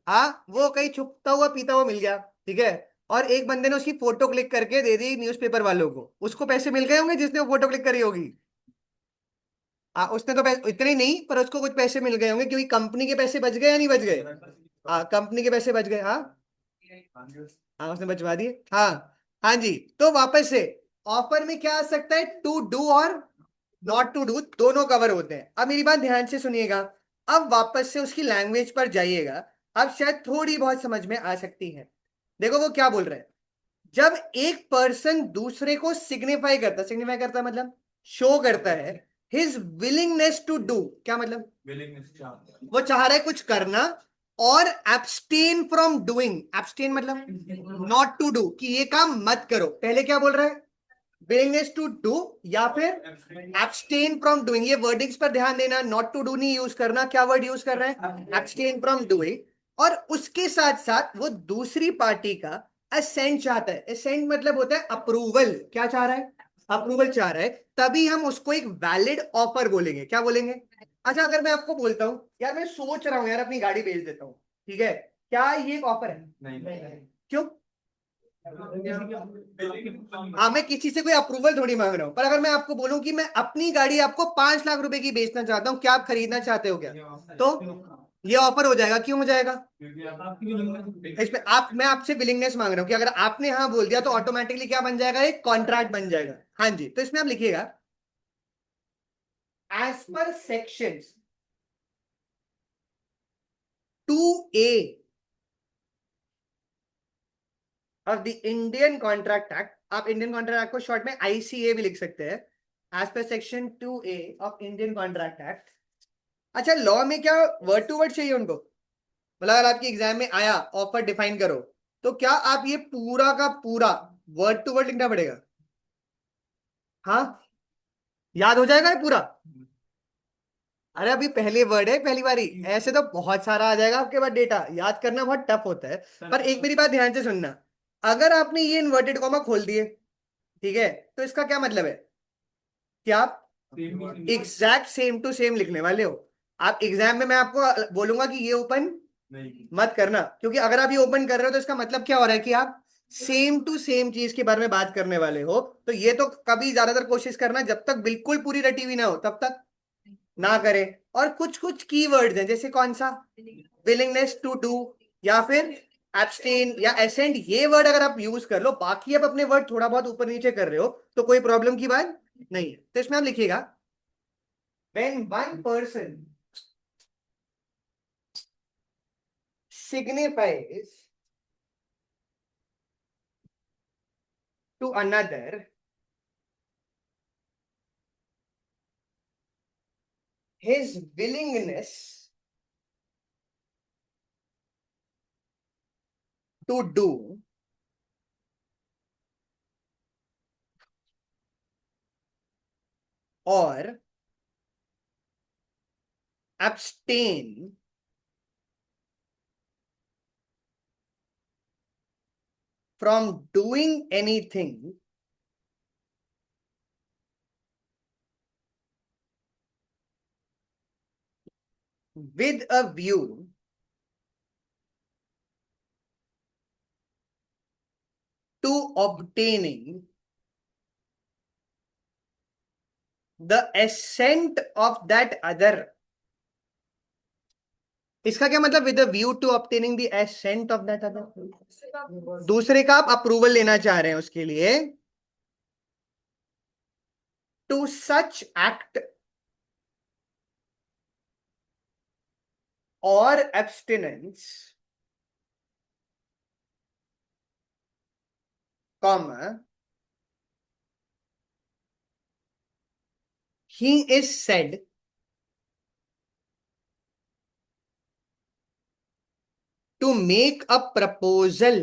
हाँ, वो कहीं छुपता हुआ पीता हुआ मिल गया, ठीक है, और एक बंदे ने उसकी फोटो क्लिक करके दे दी न्यूज़पेपर वालों को, उसको पैसे मिल गए होंगे जिसने वो फोटो क्लिक करी होगी। हाँ, उसने तो पैसे इतने नहीं, पर उसको कुछ पैसे मिल गए होंगे, क्योंकि कंपनी के पैसे बच गए या नहीं बच गए? हाँ, कंपनी के पैसे बच गए, हाँ। हाँ, उसने बचवा दिए, हाँ। हाँ जी। तो वापस से ऑफर में क्या आ सकता है, टू डू और नॉट टू डू, दोनों कवर होते हैं। अब मेरी बात ध्यान से सुनिएगा, अब वापस से उसकी लैंग्वेज पर जाइएगा, अब शायद थोड़ी बहुत समझ में आ सकती है। देखो वो क्या बोल रहे हैं। जब एक पर्सन दूसरे को सिग्निफाई करता मतलब शो करता है हिज विलिंगनेस टू डू, क्या मतलब? विलिंगनेस वो चाह रहा है कुछ करना, और एब्सटेन फ्रॉम डूइंग, एब्सटेन मतलब नॉट टू डू, कि ये काम मत करो। पहले क्या बोल रहा है, विलिंगनेस टू डू या फिर एब्सटेन फ्रॉम डूइंग। ये वर्डिंग्स पर ध्यान देना, नॉट टू डू नहीं यूज करना, क्या वर्ड यूज कर रहा है, एब्सटेन फ्रॉम डूइंग। और उसके साथ साथ वो दूसरी पार्टी का असेंट चाहता है। असेंट मतलब होता है अप्रूवल, क्या चाह रहा है, अप्रूवल चाह रहा है। तभी हम उसको एक वैलिड ऑफर बोलेंगे, क्या बोलेंगे? अच्छा अगर मैं आपको बोलता हूँ यार मैं सोच रहा हूँ यार अपनी गाड़ी बेच देता हूँ, ठीक है, क्या ये एक ऑफर है? नहीं। क्यों? हाँ, मैं किसी से कोई अप्रूवल थोड़ी मांग रहा हूँ, पर अगर मैं आपको बोलूं कि मैं अपनी गाड़ी आपको 5 लाख रुपए की बेचना चाहता हूँ, क्या आप खरीदना चाहते हो क्या? तो ये ऑफर हो जाएगा, क्यों हो जाएगा? इसमें आप, मैं आपसे विलिंगनेस मांग रहा हूँ कि अगर आपने हाँ बोल दिया तो ऑटोमेटिकली क्या बन जाएगा, एक कॉन्ट्रैक्ट बन जाएगा। हाँ जी, तो इसमें आप लिखिएगा as per section 2A of the Indian Contract Act, आप इंडियन कॉन्ट्रैक्ट एक्ट को शॉर्ट में आईसीए भी लिख सकते हैं, as per section 2A of Indian Contract Act. अच्छा, लॉ में क्या वर्ड टू वर्ड चाहिए उनको? मतलब अगर आपके एग्जाम में आया ऑफर डिफाइन करो, तो क्या आप ये पूरा का पूरा वर्ड टू वर्ड लिखना पड़ेगा? हाँ, याद हो जाएगा ये पूरा? अरे अभी पहले वर्ड है, पहली बारी, ऐसे तो बहुत सारा आ जाएगा आपके पास, डेटा याद करना बहुत टफ होता है। पर एक मेरी बात ध्यान से सुनना, अगर आपने ये इन्वर्टेड कॉमा खोल दिए, ठीक है, तो इसका क्या मतलब है कि आप एग्जैक्ट सेम टू सेम लिखने वाले हो। आप एग्जाम में मैं आपको बोलूंगा कि ये ओपन मत करना, क्योंकि अगर आप ये ओपन कर रहे हो तो इसका मतलब क्या हो रहा है कि आप सेम टू सेम चीज के बारे में बात करने वाले हो। तो ये तो कभी ज्यादातर कोशिश करना, जब तक बिल्कुल पूरी रटी हुई ना हो तब तक ना करें। और कुछ कुछ कीवर्ड्स हैं, जैसे कौन सा, विलिंगनेस टू डू या फिर एब्सटेन या एसेंट, ये वर्ड अगर आप यूज कर लो, बाकी आप अपने वर्ड थोड़ा बहुत ऊपर नीचे कर रहे हो तो कोई प्रॉब्लम की बात नहीं है। तो इसमें आप लिखिएगा when one person signifies to another his willingness to do or abstain from doing anything with a view to obtaining the assent of that other। इसका क्या मतलब, with view to obtaining the assent of that other, दूसरे का आप अप्रूवल लेना चाह रहे हैं उसके लिए। टू सच एक्ट और abstinence, comma, he is said to make a proposal।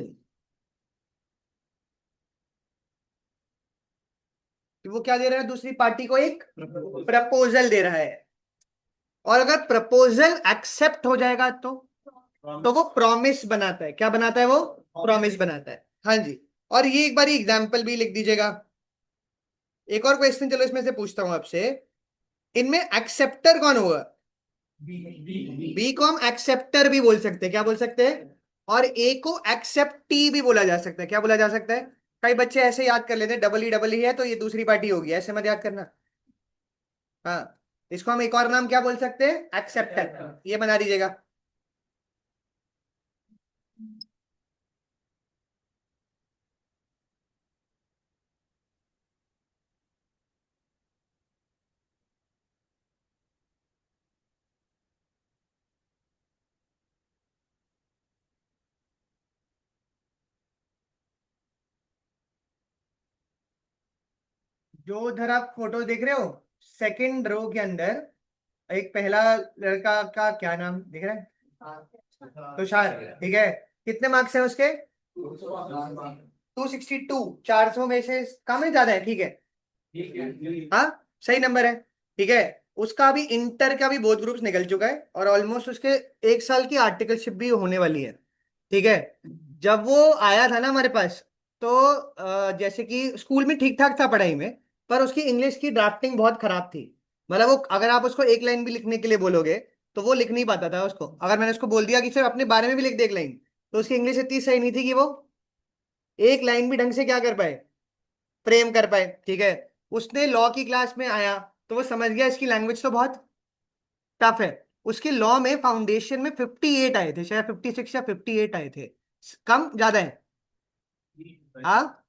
वो क्या दे रहा है, दूसरी पार्टी को एक प्रपोजल दे रहा है, और अगर प्रपोजल एक्सेप्ट हो जाएगा तो वो प्रॉमिस बनाता है। क्या बनाता है वो? प्रॉमिस बनाता है। हाँ जी। और ये एक बार एग्जाम्पल भी लिख दीजिएगा। एक और क्वेश्चन चलो इसमें से पूछता हूं आपसे, इनमें एक्सेप्टर कौन होगा? बी को हम एक्सेप्टर भी बोल सकते हैं, क्या बोल सकते हैं? और ए को एक्सेप्टी भी बोला जा सकता है, क्या बोला जा सकता है? कई बच्चे ऐसे याद कर लेते हैं, डबल ही है तो ये दूसरी पार्टी होगी, ऐसे मत याद करना। हाँ, इसको हम एक और नाम क्या बोल सकते हैं? एक्सेप्टर, ये बना दीजिएगा। जो उधर आप फोटो देख रहे हो, सेकंड रो के अंदर एक पहला लड़का का क्या नाम दिख रहा है? तुषार, ठीक है। कितने मार्क्स हैं उसके? 262। 400 में से कम है ज्यादा है? ठीक है, हाँ, सही नंबर है। ठीक है, उसका अभी इंटर का भी बोथ ग्रुप्स निकल चुका है, और ऑलमोस्ट उसके 1 साल की आर्टिकलशिप भी होने वाली है। ठीक है, जब वो आया था ना हमारे पास, तो जैसे कि स्कूल में ठीक ठाक था पढ़ाई में, पर उसकी इंग्लिश की ड्राफ्टिंग बहुत खराब थी। मतलब वो, अगर आप उसको एक लाइन भी लिखने के लिए बोलोगे तो वो लिख नहीं पाता था उसको। अगर मैंने उसको बोल दिया कि सिर्फ अपने बारे में भी लिख दे एक लाइन, तो उसकी इंग्लिश इतनी सही नहीं थी कि वो एक लाइन भी ढंग से क्या कर पाए, फ्रेम कर पाए। ठीक है, उसने लॉ की क्लास में आया तो वो समझ गया इसकी लैंग्वेज तो बहुत टफ है। उसके लॉ में फाउंडेशन में 58 आए थे, शायद 56 या 58 आए थे। कम ज्यादा है? हाँ,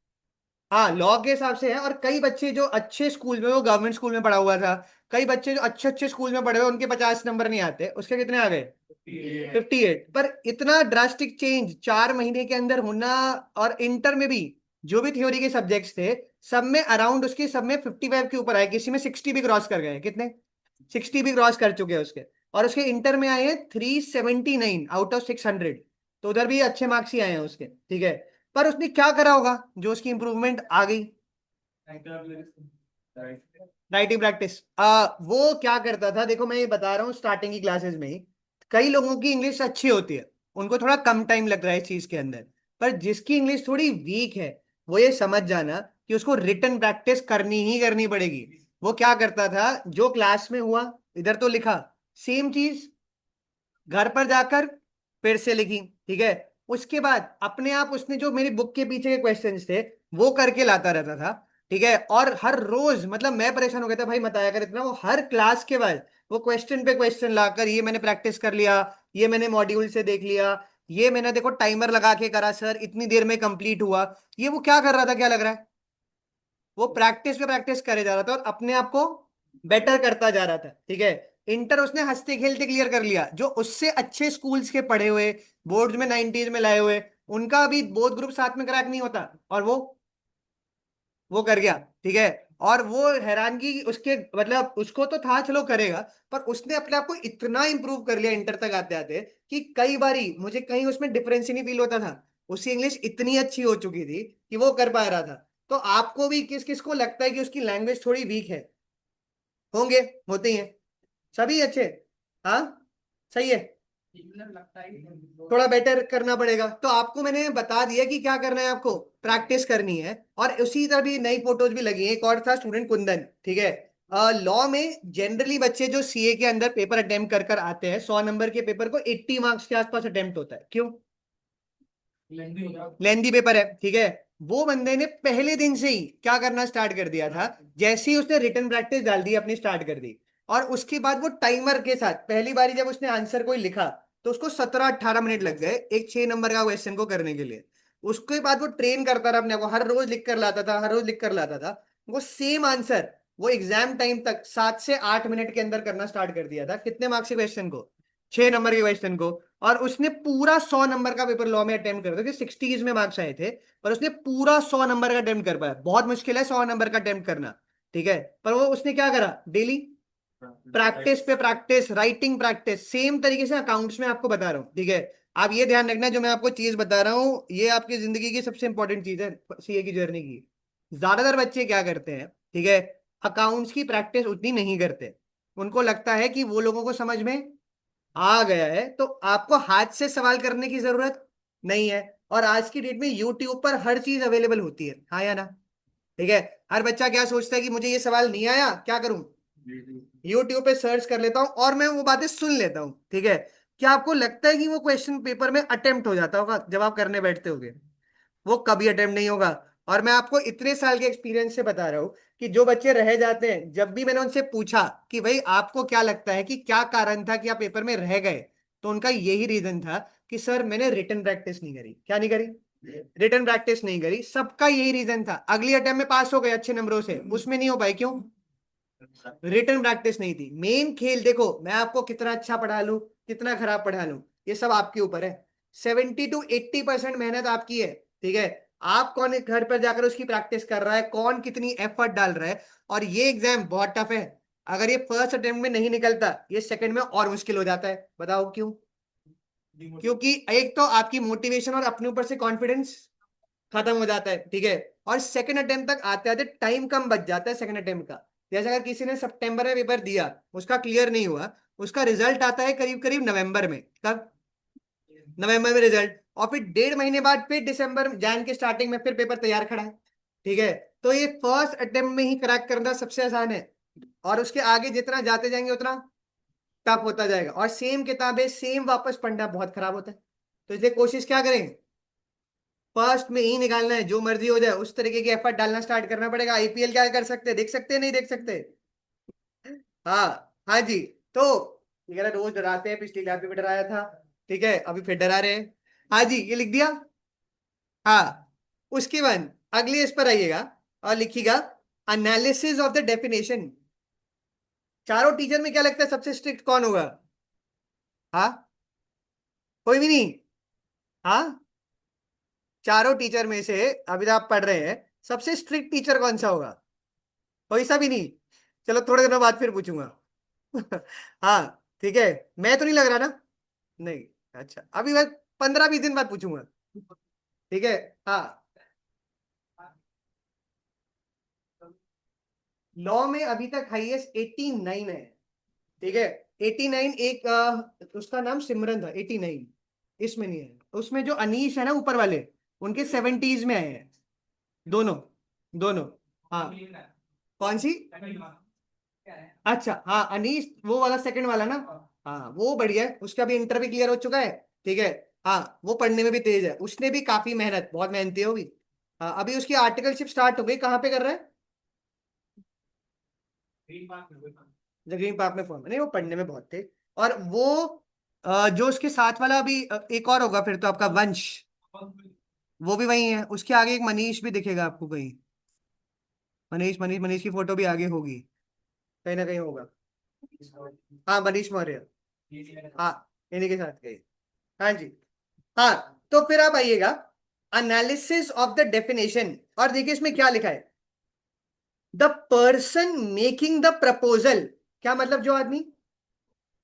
हाँ, लॉ के हिसाब से है। और कई बच्चे जो अच्छे स्कूल में, वो गवर्नमेंट स्कूल में पढ़ा हुआ था, कई बच्चे जो अच्छे अच्छे स्कूल में पढ़े हुए उनके 50 नंबर नहीं आते, उसके कितने आ गए? 58। पर इतना ड्रास्टिक चेंज 4 महीने के अंदर होना। और इंटर में भी जो भी थ्योरी के सब्जेक्ट्स थे, सब में अराउंड उसके, सब में 55 के ऊपर आए, किसी में 60 भी क्रॉस कर गए। कितने? 60 भी क्रॉस कर चुके हैं उसके। और उसके इंटर में आए हैं 379 आउट ऑफ 600। तो उधर भी अच्छे मार्क्स ही आए हैं उसके। ठीक है, पर उसने क्या करा होगा जो उसकी इंप्रूवमेंट आ गई? Writing practice. वो क्या करता था, देखो मैं ये बता रहा हूँ, स्टार्टिंग की क्लासेस में ही कई लोगों की इंग्लिश अच्छी होती है, उनको थोड़ा कम टाइम लग रहा है इस चीज के अंदर। पर जिसकी इंग्लिश थोड़ी वीक है, वो ये समझ जाना कि उसको रिटन प्रैक्टिस करनी ही करनी पड़ेगी। वो क्या करता था, जो क्लास में हुआ इधर तो लिखा, सेम चीज घर पर जाकर फिर से लिखी। ठीक है, उसके बाद अपने आप उसने जो मेरी बुक के पीछे के क्वेश्चंस थे वो करके लाता रहता था। ठीक है, और हर रोज, मतलब मैं परेशान हो गया था, भाई मत आया कर इतना। वो हर क्लास के बाद वो क्वेश्चन पे क्वेश्चन लाकर, ये मैंने प्रैक्टिस कर लिया, ये मैंने मॉड्यूल से देख लिया, ये मैंने देखो टाइमर लगा के करा सर, इतनी देर में कंप्लीट हुआ। ये वो क्या कर रहा था, क्या लग रहा है? वो प्रैक्टिस पे प्रैक्टिस करे जा रहा था और अपने आप को बेटर करता जा रहा था। ठीक है, इंटर उसने हंसते खेलते क्लियर कर लिया। जो उससे अच्छे स्कूल्स के पढ़े हुए, बोर्ड में 90s में लाए हुए, उनका अभी बोथ ग्रुप साथ में क्रैक नहीं होता, और वो कर गया। ठीक है, और वो हैरानगी उसके, मतलब उसको तो था चलो करेगा, पर उसने अपने आप को इतना इंप्रूव कर लिया इंटर तक आते आते, कि कई बारी मुझे कहीं उसमें डिफरेंस ही नहीं फील होता था। उसकी इंग्लिश इतनी अच्छी हो चुकी थी कि वो कर पा रहा था। तो आपको भी किस किस को लगता है कि उसकी लैंग्वेज थोड़ी वीक है? होंगे, होते ही हैं, सभी अच्छे। हाँ, सही है, थोड़ा बेटर करना पड़ेगा। तो आपको मैंने बता दिया कि क्या करना है, आपको प्रैक्टिस करनी है। और उसी तरह भी नई फोटोज भी लगी हैं। एक और था स्टूडेंट कुंदन। ठीक है, लॉ में जनरली बच्चे जो सीए के अंदर पेपर अटेम्प्ट कर कर आते हैं, 100 नंबर के पेपर को 80 मार्क्स के आसपास अटेम्प्ट होता है। क्यों? लेंदी पेपर है। ठीक है, वो बंदे ने पहले दिन से ही क्या करना स्टार्ट कर दिया था, जैसे ही उसने रिटन प्रैक्टिस डाल दी अपनी स्टार्ट कर दी। और उसके बाद वो टाइमर के साथ, पहली बारी जब उसने आंसर कोई लिखा तो उसको 17-18 मिनट लग गए एक 6 नंबर का क्वेश्चन को करने के लिए। उसके बाद वो ट्रेन करता रहा अपने आप को, हर रोज लिख कर लाता था, हर रोज लिख कर लाता था वो सेम आंसर। वो एग्जाम टाइम तक 7 से 8 मिनट के अंदर करना स्टार्ट कर दिया था। कितने मार्क्स के क्वेश्चन को? 6 नंबर के क्वेश्चन को। और उसने पूरा 100 नंबर का पेपर लॉ में अटेम्प्ट कर दिया, 60 में मार्क्स आए थे, पर उसने पूरा 100 नंबर का अटेम्प्ट कर पाया। बहुत मुश्किल है 100 नंबर का अटेम्प्ट करना, ठीक है। पर वो उसने क्या करा, डेली प्रैक्टिस पे प्रैक्टिस, राइटिंग प्रैक्टिस। सेम तरीके से अकाउंट्स में आपको बता रहा हूँ, ठीक है। आप ये ध्यान रखना, जो मैं आपको चीज बता रहा हूँ ये आपकी जिंदगी की सबसे इंपॉर्टेंट चीज है सीए की जर्नी की। ज्यादातर बच्चे क्या करते हैं, ठीक है, अकाउंट्स की प्रैक्टिस उतनी नहीं करते। उनको लगता है कि वो लोगों को समझ में आ गया है, तो आपको हाथ से सवाल करने की जरूरत नहीं है। और आज की डेट में यूट्यूब पर हर चीज अवेलेबल होती है, हाँ या ना? ठीक है। हर बच्चा क्या सोचता है कि मुझे ये सवाल नहीं आया, क्या करूं, यूट्यूब पे सर्च कर लेता हूँ और मैं वो बातें सुन लेता हूँ, ठीक है। क्या आपको लगता है कि वो क्वेश्चन पेपर में अटेम्प्ट हो जाता होगा जब आप करने बैठते होगे? वो कभी अटेम्प्ट नहीं होगा। और मैं आपको इतने साल के एक्सपीरियंस से बता रहा हूँ कि जो बच्चे रह जाते हैं, जब भी मैंने उनसे पूछा कि भाई आपको क्या लगता है कि क्या कारण था कि आप पेपर में रह गए, तो उनका यही रीजन था कि सर मैंने रिटन प्रैक्टिस नहीं करी। क्या नहीं करी? रिटन प्रैक्टिस नहीं करी। सबका यही रीजन था। अगली अटेम्प्ट में पास हो गए अच्छे नंबरों से, उसमें नहीं हो पाए, क्यों? रिटन प्रैक्टिस नहीं थी। मेन खेल देखो, मैं आपको कितना अच्छा पढ़ा लूं, कितना खराब पढ़ा लूं, ये सब आपके ऊपर है। 70 to 80% मेहनत आपकी है, ठीक है। आप कौन घर पर जाकर उसकी प्रैक्टिस कर रहा है, कौन कितनी एफर्ट डाल रहा है। और ये एग्जाम बहुत टफ है। अगर ये फर्स्ट अटेम्प्ट में नहीं निकलता, ये सेकंड में और मुश्किल हो जाता है। बताओ क्यों? क्योंकि एक तो आपकी मोटिवेशन और अपने ऊपर से कॉन्फिडेंस खत्म हो जाता है, ठीक है। और सेकंड अटेम्प्ट तक आते आते टाइम कम बच जाता है सेकंड अटेम्प्ट का। जैसे अगर किसी ने सितंबर में पेपर दिया, उसका क्लियर नहीं हुआ, उसका रिजल्ट आता है करीब करीब नवंबर में। कब? नवंबर में रिजल्ट। और फिर 1.5 महीने बाद फिर दिसंबर जैन के स्टार्टिंग में फिर पेपर तैयार खड़ा है, ठीक है। तो ये फर्स्ट अटेम्प्ट में ही क्रैक करना सबसे आसान है। और उसके आगे जितना जाते जाएंगे उतना टफ होता जाएगा। और सेम किताबें सेम वापस पढ़ना बहुत खराब होता है। तो इसलिए कोशिश क्या करें, फर्स्ट में ही निकालना है, जो मर्जी हो जाए उस तरीके की एफर्ट डालना स्टार्ट करना पड़ेगा। आईपीएल क्या कर सकते हैं, देख सकते हैं, नहीं देख सकते? हाँ हाँ जी। तो ये कह रहा रोज डराते हैं, पिछली क्लास में भी डराया था, ठीक है, अभी फिर डरा रहे हैं। हाँ जी, ये लिख दिया। हाँ, उसके बाद अगले इस पर आइएगा और लिखिएगा एनालिसिस ऑफ द डेफिनेशन। चारों टीचर में क्या लगता है सबसे स्ट्रिक्ट कौन होगा? हाँ, कोई भी नहीं? हाँ, चारों टीचर में से अभी तो आप पढ़ रहे हैं, सबसे स्ट्रिक्ट टीचर कौन सा होगा? कोई सा भी नहीं? चलो थोड़े दिनों बाद फिर पूछूंगा। हाँ, ठीक है। मैं तो नहीं लग रहा ना? नहीं। अच्छा, अभी मैं 15-20 दिन बाद पूछूंगा, ठीक है। हाँ, लॉ में अभी तक हाईएस्ट 89 है, ठीक है। 89। एक उसका नाम सिमरन था, 89 इसमें नहीं है। उसमें जो अनीश है ना ऊपर वाले, उनके 70s में आए हैं, दोनों। दोनों। हाँ। कौन सी? अच्छा, हाँ अनीश वो वाला सेकंड वाला ना। हाँ वो बढ़िया है, उसका भी इंटर भी क्लियर हो चुका है, ठीक है। हाँ, वो पढ़ने में भी तेज है, उसने भी काफी मेहनत, बहुत मेहनती है वो भी। हाँ, अभी उसकी आर्टिकलशिप स्टार्ट हो गई, कहाँ पे कर रहा है? ग्रीन पार्क में फॉर्म, नहीं वो पढ़ने में बहुत थे। और वो जो उसके साथ वाला अभी एक और होगा फिर तो आपका वंश, वो भी वही है। उसके आगे एक मनीष भी दिखेगा आपको कहीं। मनीष मनीष मनीष की फोटो भी आगे होगी, कहीं ना कहीं होगा। हाँ, मनीष मौर्य। हाँ, इन्हीं के साथ गई। हाँ जी। हाँ, तो फिर आप आइएगा एनालिसिस ऑफ द डेफिनेशन, और देखिए इसमें क्या लिखा है, the person making the proposal. क्या मतलब, जो आदमी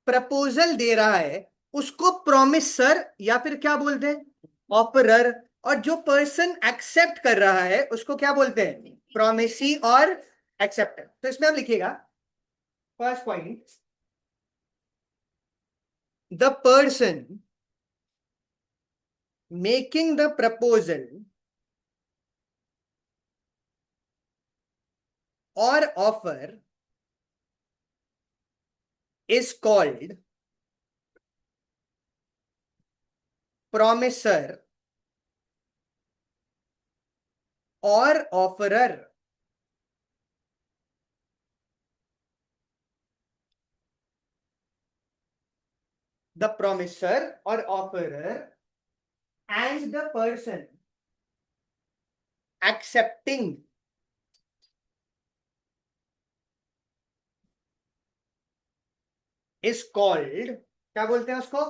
प्रपोजल दे रहा है उसको प्रोमिसर या फिर क्या बोलते हैं, ऑफरर। और जो पर्सन एक्सेप्ट कर रहा है उसको क्या बोलते हैं, प्रोमिसी और एक्सेप्टर। तो इसमें आप लिखिएगा first point, the person making the proposal और ऑफर इज कॉल्ड प्रोमिसर और ऑफरर। द प्रोमिसर और offeror and the person accepting is called, क्या बोलते हैं उसको?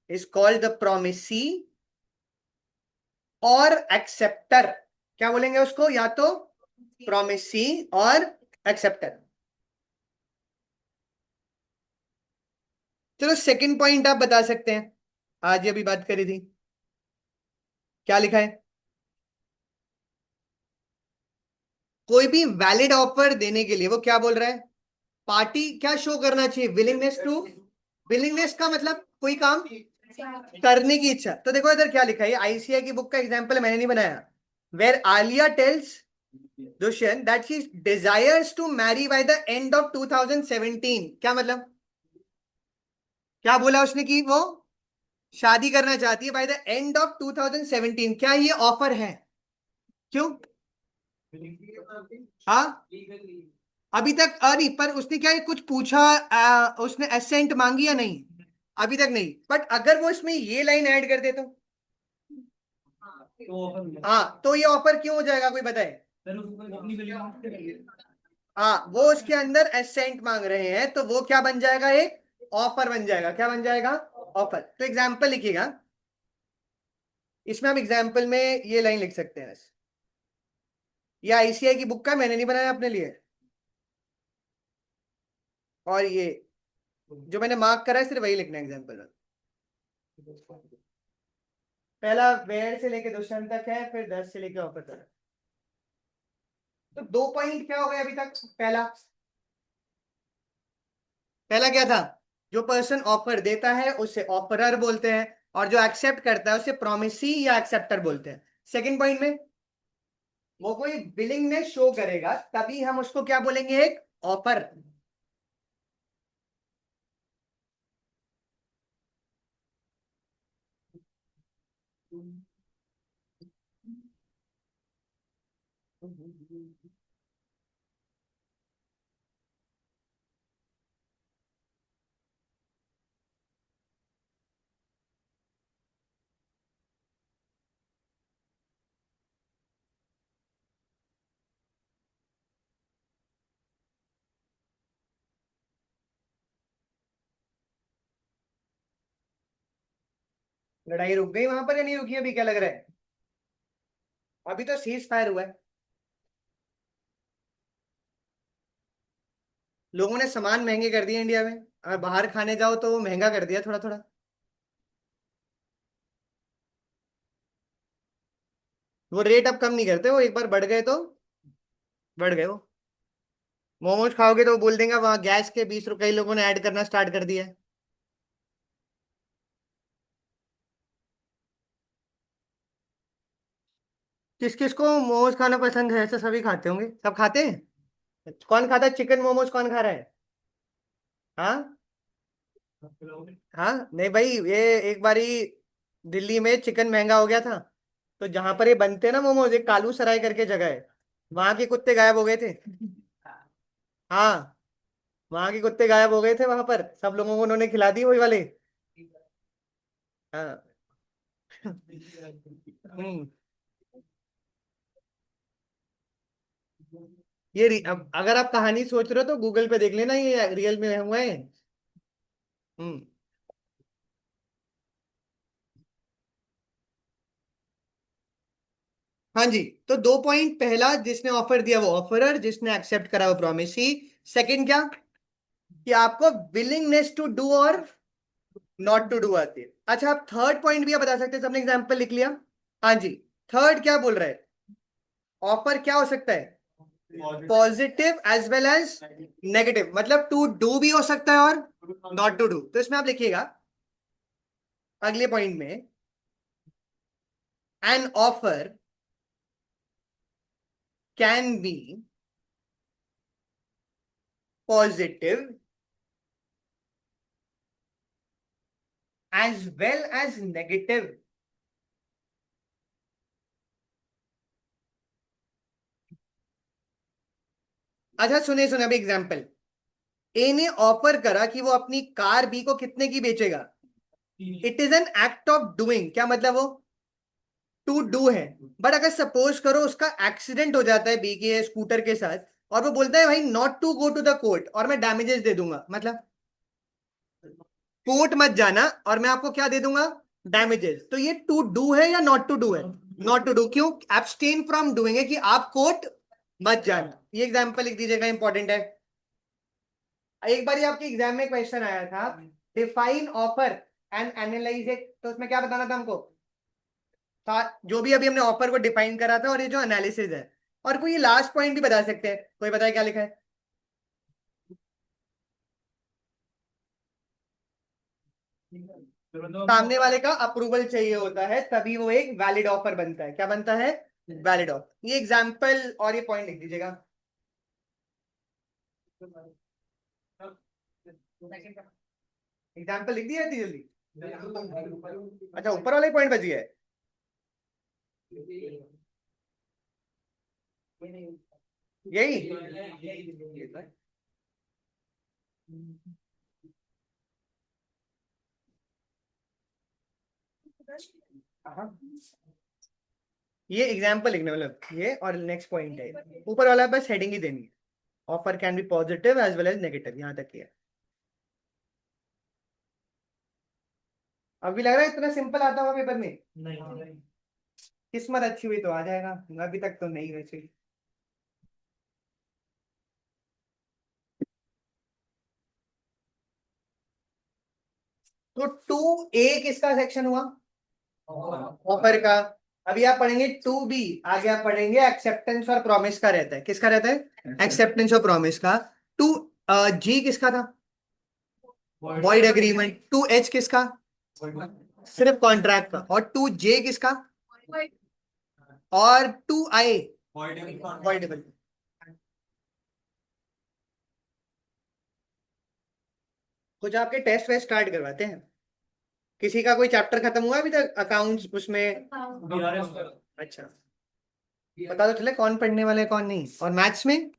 इज कॉल्ड द प्रोमिसी और एक्सेप्टर। क्या बोलेंगे उसको? या तो प्रोमिसी और एक्सेप्टर। चलो सेकंड पॉइंट आप बता सकते हैं, आज ये अभी बात करी थी, क्या लिखा है? कोई भी वैलिड ऑफर देने के लिए वो क्या बोल रहा है? पार्टी क्या शो करना चाहिए? विलिंगनेस टू, विलिंगनेस का मतलब कोई काम करने की इच्छा। तो देखो इधर क्या लिखा है, आईसीआई की बुक का एग्जांपल मैंने नहीं बनाया। Where Alia tells Dushyant that she desires to marry by the end of 2017। क्या मतलब? क्या बोला उसने कि वो शादी करना चाहती है बाय द एंड ऑफ 2017? क्या ये ऑफर है? क्यों? हाँ, अभी तक नहीं, पर उसने क्या कुछ पूछा? उसने असेंट मांगी या नहीं? अभी तक नहीं। बट अगर वो इसमें ये लाइन ऐड कर दे तो तो ऑफर हाँ, तो ये ऑफर क्यों हो जाएगा? कोई बताए? फिर उसको अपनी बिलिंग हाँ, वो उसके अंदर असेंट मांग रहे हैं, तो वो क्या बन जाएगा? एक ऑफर बन जाएगा। क्या बन जाएगा? ऑफर। तो एग्जाम्पल लिखिएगा, इसमें हम एग्जाम्पल में ये लाइन लिख सकते हैं। ये आईसीआई की बुक का, मैंने नहीं बनाया अपने लिए। और ये जो मैंने मार्क करा है सिर्फ वही लिखना है एग्जाम्पल में। पहला वेयर से लेके दुष्यंत तक है, फिर 10 से लेके ऑफर तक। तो 2 पॉइंट क्या हो गए अभी तक? पहला, पहला क्या था? जो पर्सन ऑफर देता है उसे ऑफरर बोलते हैं, और जो एक्सेप्ट करता है उसे प्रोमिसी या एक्सेप्टर बोलते हैं। सेकंड पॉइंट में वो कोई विलिंगनेस शो करेगा तभी हम उसको क्या बोलेंगे? एक ऑफर। लड़ाई रुक गई वहां पर या नहीं रुकी? अभी क्या लग रहा है? अभी तो सीज फायर हुआ है। लोगों ने सामान महंगे कर दिए इंडिया में, और बाहर खाने जाओ तो वो महंगा कर दिया थोड़ा थोड़ा। वो रेट अब कम नहीं करते, वो एक बार बढ़ गए तो बढ़ गए वो। मोमोज खाओगे तो वो बोल देंगे वहां गैस के 20 रुपए कई लोगों ने ऐड करना स्टार्ट कर दिया है। किस किस को मोमोज खाना पसंद है? ऐसा सभी खाते होंगे, सब खाते हैं। कौन खाता है चिकन मोमोज? कौन खा रहा है? हाँ, हाँ, नहीं भाई, ये एक बारी दिल्ली में चिकन महंगा हो गया था, तो जहां पर ये बनते हैं ना मोमोज, एक कालू सराय करके जगह है, वहां के कुत्ते गायब हो गए थे। हाँ, वहां के कुत्ते गायब हो गए थे, वहां पर सब लोगों को उन्होंने खिला दी वही वाले। हाँ। हम्म। ये अब अगर आप कहानी सोच रहे हो तो गूगल पे देख लेना, ये रियल में हुआ है। हम्म। हाँ जी। तो 2 पॉइंट, पहला जिसने ऑफर दिया वो ऑफरर, जिसने एक्सेप्ट करा वो प्रोमिसी। सेकंड क्या? कि आपको विलिंगनेस टू डू और नॉट टू डू आती है। अच्छा, आप थर्ड पॉइंट भी आप बता सकते हैं, सबने एग्जांपल लिख लिया। हाँ जी। थर्ड क्या बोल रहा है? ऑफर क्या हो सकता है? Positive as well as negative, मतलब टू डू भी हो सकता है और नॉट टू डू। तो इसमें आप लिखिएगा अगले पॉइंट में, an offer can be positive as well as negative. अच्छा सुनिए सुनिए, अभी एग्जांपल। ए ने ऑफर करा कि वो अपनी कार बी को कितने की बेचेगा। It is an act of doing. क्या मतलब? वो टू डू है। बट अगर सपोज करो उसका एक्सीडेंट हो जाता है बी के स्कूटर के साथ, और वो बोलता है भाई not to go to the court, और मैं डैमेजेस दे दूंगा, मतलब कोर्ट मत जाना, और मैं आपको क्या दे दूंगा, डैमेजेस। तो ये टू डू है या नॉट टू डू है? Not to do. क्यों? एब्सटेन फ्रॉम डूइंग है कि आप कोर्ट मत जाना। ये एग्जांपल लिख दीजिएगा, इंपॉर्टेंट है। एक बार आपके एग्जाम में क्वेश्चन आया था, define offer and analyse it, तो उसमें क्या बताना था हमको? जो भी अभी हमने ऑफर को डिफाइन करा था, और ये जो एनालिसिस है, और वो ये लास्ट पॉइंट भी बता सकते हैं। कोई बताए क्या लिखा है? सामने वाले का अप्रूवल चाहिए होता है, तभी वो एक वैलिड ऑफर बनता है। क्या बनता है? Valid offer. ये एग्जाम्पल और ये पॉइंट लिख दीजिएगा। एग्जाम्पल लिख दिया जल्दी जल्दी। अच्छा, ऊपर वाला पॉइंट बच गया है। यही। हाँ, ये एग्जाम्पल लिखने, मतलब ये, और नेक्स्ट पॉइंट है ऊपर वाला, बस हेडिंग ही देनी है। Offer can be positive as well as negative, यहाँ तक ही है। अभी लग रहा है इतना सिंपल आता होगा पेपर में? नहीं। किस्मत अच्छी हुई तो आ जाएगा, अभी तक तो नहीं वैसे। तो टू ए किसका सेक्शन हुआ? ऑफर का। अभी आप पढ़ेंगे टू बी, आगे आप पढ़ेंगे एक्सेप्टेंस और प्रॉमिस का रहता है। किसका रहता है? एक्सेप्टेंस और प्रॉमिस का। टू जी किसका था? Void agreement. टू एच किसका? सिर्फ कॉन्ट्रैक्ट का। और टू जे किसका? और टू आई वॉइडेबल। कुछ आपके टेस्ट वेस्ट स्टार्ट करवाते हैं? किसी का कोई चैप्टर खत्म हुआ अभी तक अकाउंट्स उसमें? अच्छा, पता तो चले कौन पढ़ने वाले हैं कौन नहीं। और मैथ्स में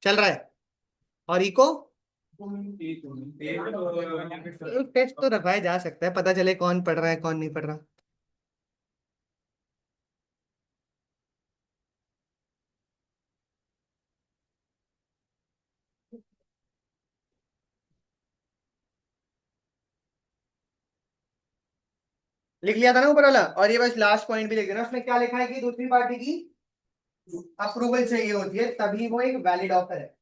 चल रहा है? और इको टेस्ट तो रखवाया जा सकता है, पता चले कौन पढ़ रहा है कौन नहीं पढ़ रहा। लिख लिया था ना ऊपर वाला, और ये बस लास्ट पॉइंट भी लिख देना। उसमें क्या लिखा है कि दूसरी पार्टी की अप्रूवल चाहिए होती है, तभी वो एक वैलिड ऑफर है।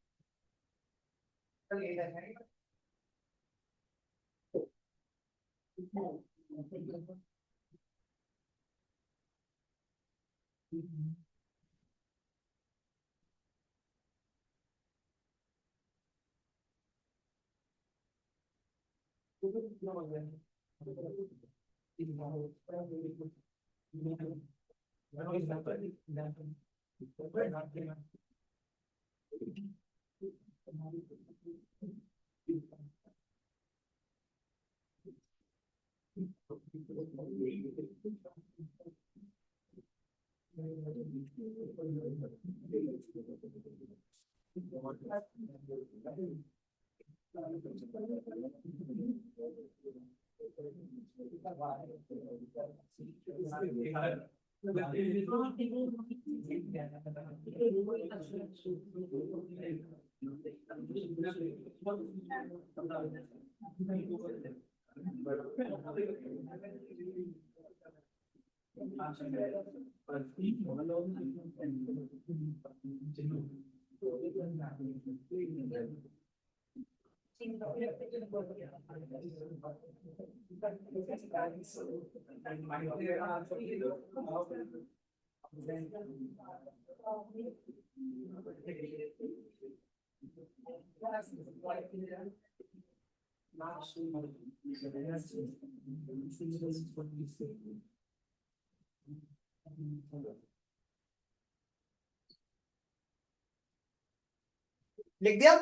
लिख दिया?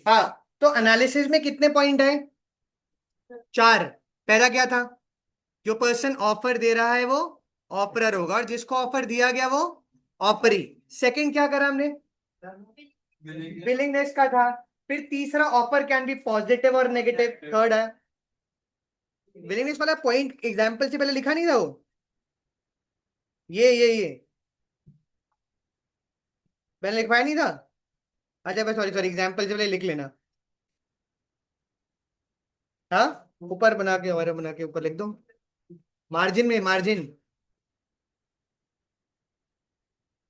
हाँ। तो एनालिसिस में कितने पॉइंट है? चार। पहला क्या था? जो पर्सन ऑफर दे रहा है वो ऑफरर होगा, और जिसको ऑफर दिया गया वो ऑफरी। सेकंड क्या करा हमने? विलिंगनेस का था। फिर तीसरा ऑफर कैन बी पॉजिटिव और नेगेटिव। थर्ड है विलिंगनेस वाला पॉइंट, एग्जाम्पल से पहले लिखा नहीं था वो? ये मैंने लिखवाया नहीं था। अच्छा भाई, सॉरी सॉरी, एग्जाम्पल से पहले लिख लेना। हाँ, ऊपर बना के, और बना के ऊपर लिख दो, मार्जिन में, मार्जिन।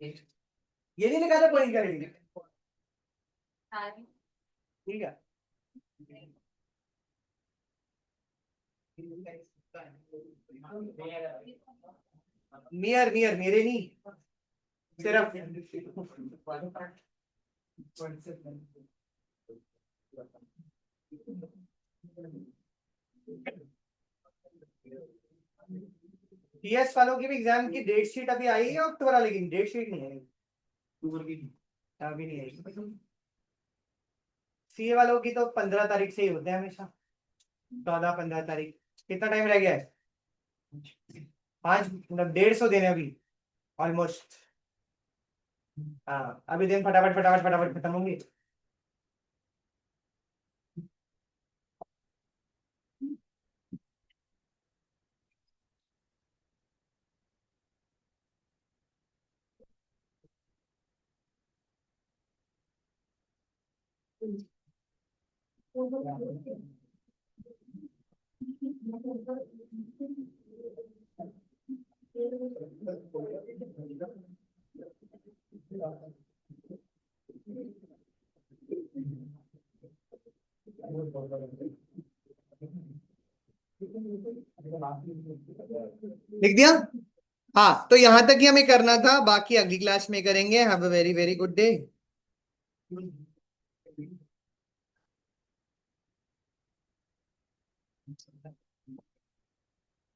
ये नहीं लिखा था पॉइंट करेंगे। ठीक है। नियर नियर, मेरे नहीं, सिर्फ। टीएस वालों की भी एग्जाम की डेट शीट अभी आई है अक्टूबर वाले की, डेट शीट नहीं आई अक्टूबर की, अभी नहीं आई। सीए वालों की तो 15 तारीख से ही होते हैं हमेशा, 14-15 तारीख। कितना टाइम रह गया है? 5, मतलब 150 दिन है अभी, ऑलमोस्ट। हाँ, अभी दिन फटाफट फटाफट फटाफट खत्म होंगे। लिख दिया। हाँ, तो यहां तक ही हमें करना था, बाकी अगली क्लास में करेंगे। Have a very very good day.